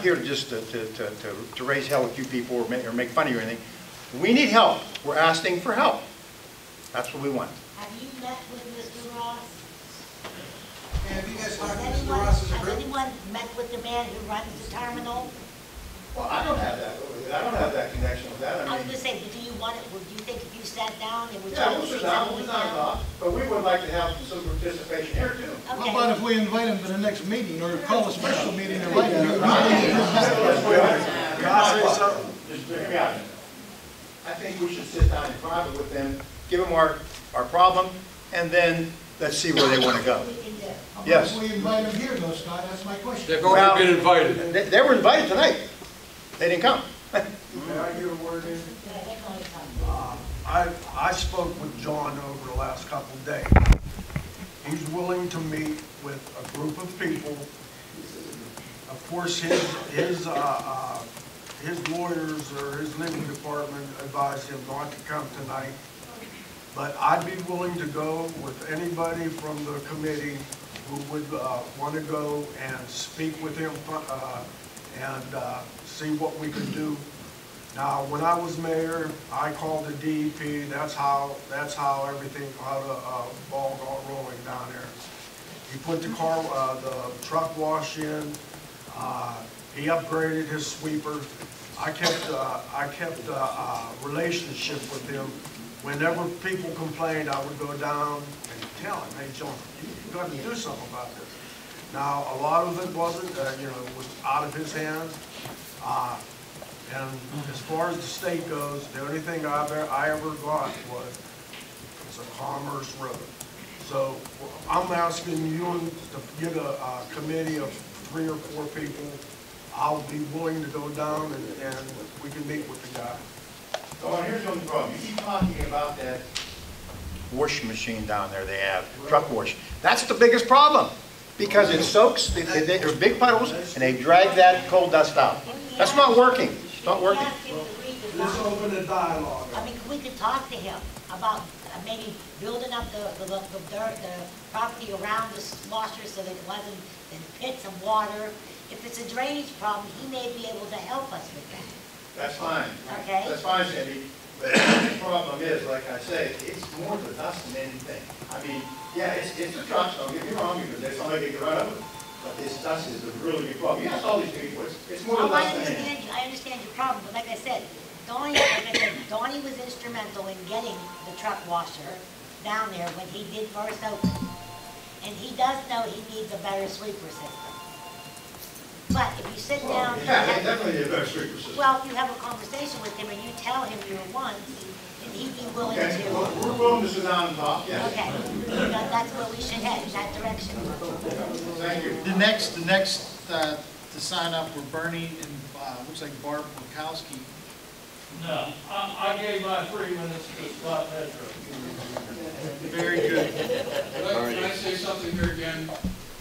here to just to raise hell with you people or make fun of you or anything. We need help. We're asking for help. That's what we want. Have you met with Mr. Ross? Have you guys talked to Mr. Ross's group? Has anyone met with the man who runs the terminal? Well, I don't have that. I don't have that connection with that. I was going to say, but do you want it? Would you think if you sat down and would Yeah, we'll sit down. We'll talk. But we would like to have some participation here too. How about if we invite him to the next meeting, or call a special meeting and invite him? Can I say something? Just hear me out. I think we should sit down in private with them, give them our problem, and then let's see where they want to go. Yes. If we invite him here though, Scott, that's my question. They've already been invited. They were invited tonight. They didn't come. May I give a word in? I spoke with John over the last couple of days. He's willing to meet with a group of people. Of course, his lawyers or his legal department advised him not to come tonight. But I'd be willing to go with anybody from the committee who would want to go and speak with him and see what we could do. Now, when I was mayor, I called the DEP. That's how everything, how the ball got rolling down there. He put the truck wash in. He upgraded his sweeper. I kept a relationship with him. Whenever people complained, I would go down and tell him, hey, John, you've got to do something about this. Now, a lot of it wasn't, was out of his hands. And as far as the state goes, the only thing I ever got was it's a commerce road. So I'm asking you to get a committee of 3 or 4 people. I'll be willing to go down and we can meet with the guy. So here's the problem. You keep talking about that wash machine down there they have, truck wash. That's the biggest problem because it soaks, there's big puddles, and they drag that coal dust out. That's not working. It's not working. Let's open a dialogue. I mean, we could talk to him about maybe building up the property around the washer so that it wasn't in pits of water. If it's a drainage problem, he may be able to help us with that. That's fine. Okay. That's fine, Cindy. But the problem is, like I say, it's more the dust than anything. I mean, yeah, it's the trucks, don't get me wrong, because there's somebody that can run over them. But this dust is a really big problem. You ask all these people, it's more the Oh, dust than anything. I understand your problem, but like I said, Donnie was instrumental in getting the truck washer down there when he did first open. And he does know he needs a better sweeper system. But if you sit down... Yeah, definitely need a better sweeper system. Well, if you have a conversation with him and you tell him your wants, and he'd be willing to... Okay, well, we're willing to sit down and talk, yes. Okay, that's where we should head, in that direction. Thank you. The next to sign up were Bernie and, looks like Barb Bukowski. No, I gave my 3 minutes to Scott Metro. Very good. Can I say something here again?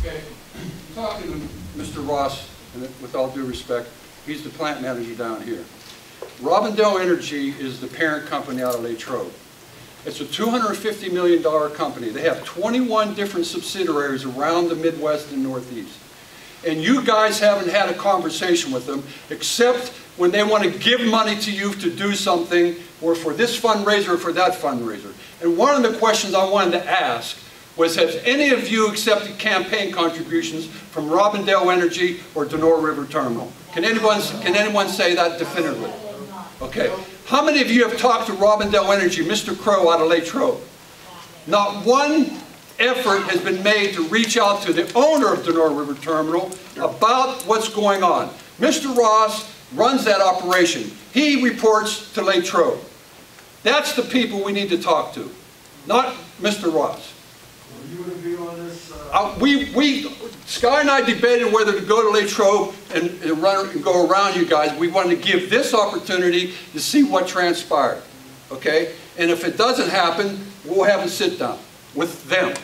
Okay, I'm talking to Mr. Ross, and with all due respect, he's the plant manager down here. Robindale Energy is the parent company out of Latrobe. It's a $250 million company. They have 21 different subsidiaries around the Midwest and Northeast. And you guys haven't had a conversation with them, except when they want to give money to you to do something, or for this fundraiser or for that fundraiser. And one of the questions I wanted to ask was, has any of you accepted campaign contributions from Robindale Energy or Donora River Terminal? Can anyone say that definitively? Okay. How many of you have talked to Robindale Energy, Mr. Crow out of Latrobe? Not one effort has been made to reach out to the owner of Donora River Terminal about what's going on. Mr. Ross runs that operation. He reports to Latrobe. That's the people we need to talk to, not Mr. Ross. Are you going to be on this? Sky and I debated whether to go to Latrobe and go around you guys. We wanted to give this opportunity to see what transpired, okay? And if it doesn't happen, we'll have a sit down with them,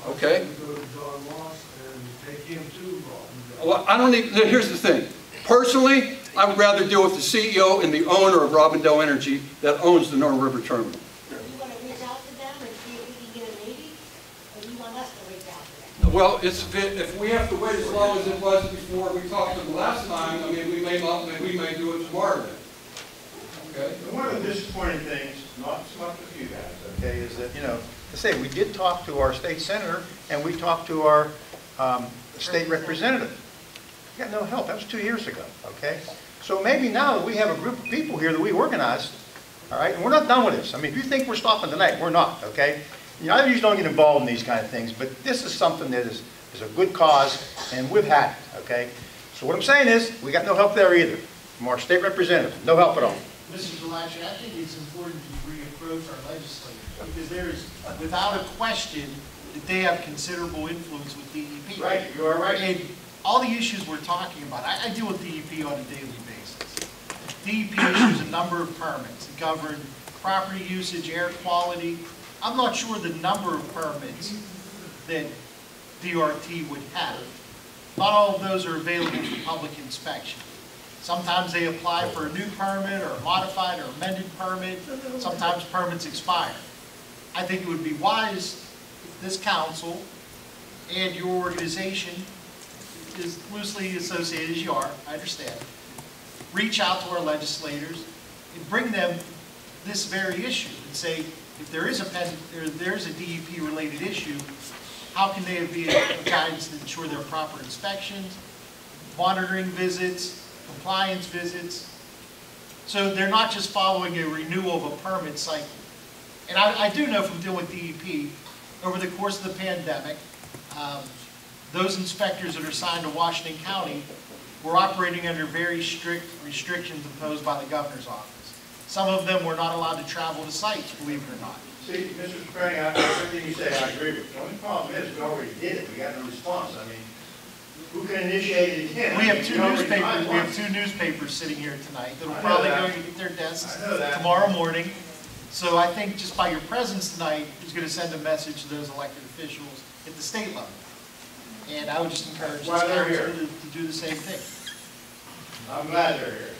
okay? Go to John Ross and take him to Robindale. Well, I don't need, here's the thing. Personally, I would rather deal with the CEO and the owner of Robindale Energy that owns the Donora River Terminal. Do you want to reach out to them and see if we can get a meeting? Or do you want us to reach out to them? Well, if we have to wait as long as it was before we talked to them last time, I mean, we may do it tomorrow then. Okay? And one of the disappointing things, not so much with you guys, okay, is that, you know, to say, we did talk to our state senator and we talked to our state representative. We got no help. That was 2 years ago, okay? So maybe now that we have a group of people here that we organized, all right, and we're not done with this. I mean, if you think we're stopping tonight, we're not, okay? You know, I usually don't get involved in these kind of things, but this is something that is a good cause, and we've had it, okay? So what I'm saying is, we got no help there either, from our state representative. No help at all. Mrs. Delancey, I think it's important to reapproach our legislators, because there is, without a question, that they have considerable influence with DEP. Right, you are right. And all the issues we're talking about, I deal with DEP on a daily basis. DEP issues a number of permits that govern property usage, air quality. I'm not sure the number of permits that DRT would have. Not all of those are available for public inspection. Sometimes they apply for a new permit or a modified or amended permit. Sometimes permits expire. I think it would be wise if this council and your organization, as loosely associated as you are, I understand, reach out to our legislators and bring them this very issue and say, if there is a DEP related issue, how can they be a guidance to ensure there are proper inspections, monitoring visits, compliance visits, so they're not just following a renewal of a permit cycle. And I do know from dealing with DEP, over the course of the pandemic, those inspectors that are assigned to Washington County were operating under very strict restrictions imposed by the governor's office. Some of them were not allowed to travel to sites, believe it or not. See, Mr. Sprang, everything you say, I agree with. The only problem is, we already did it. We got no response. I mean, who can initiate it again? We have two newspapers sitting here tonight that will probably go to get their desks tomorrow morning. So I think just by your presence tonight is going to send a message to those elected officials at the state level. And I would just encourage this council to do the same thing. I'm glad they're here.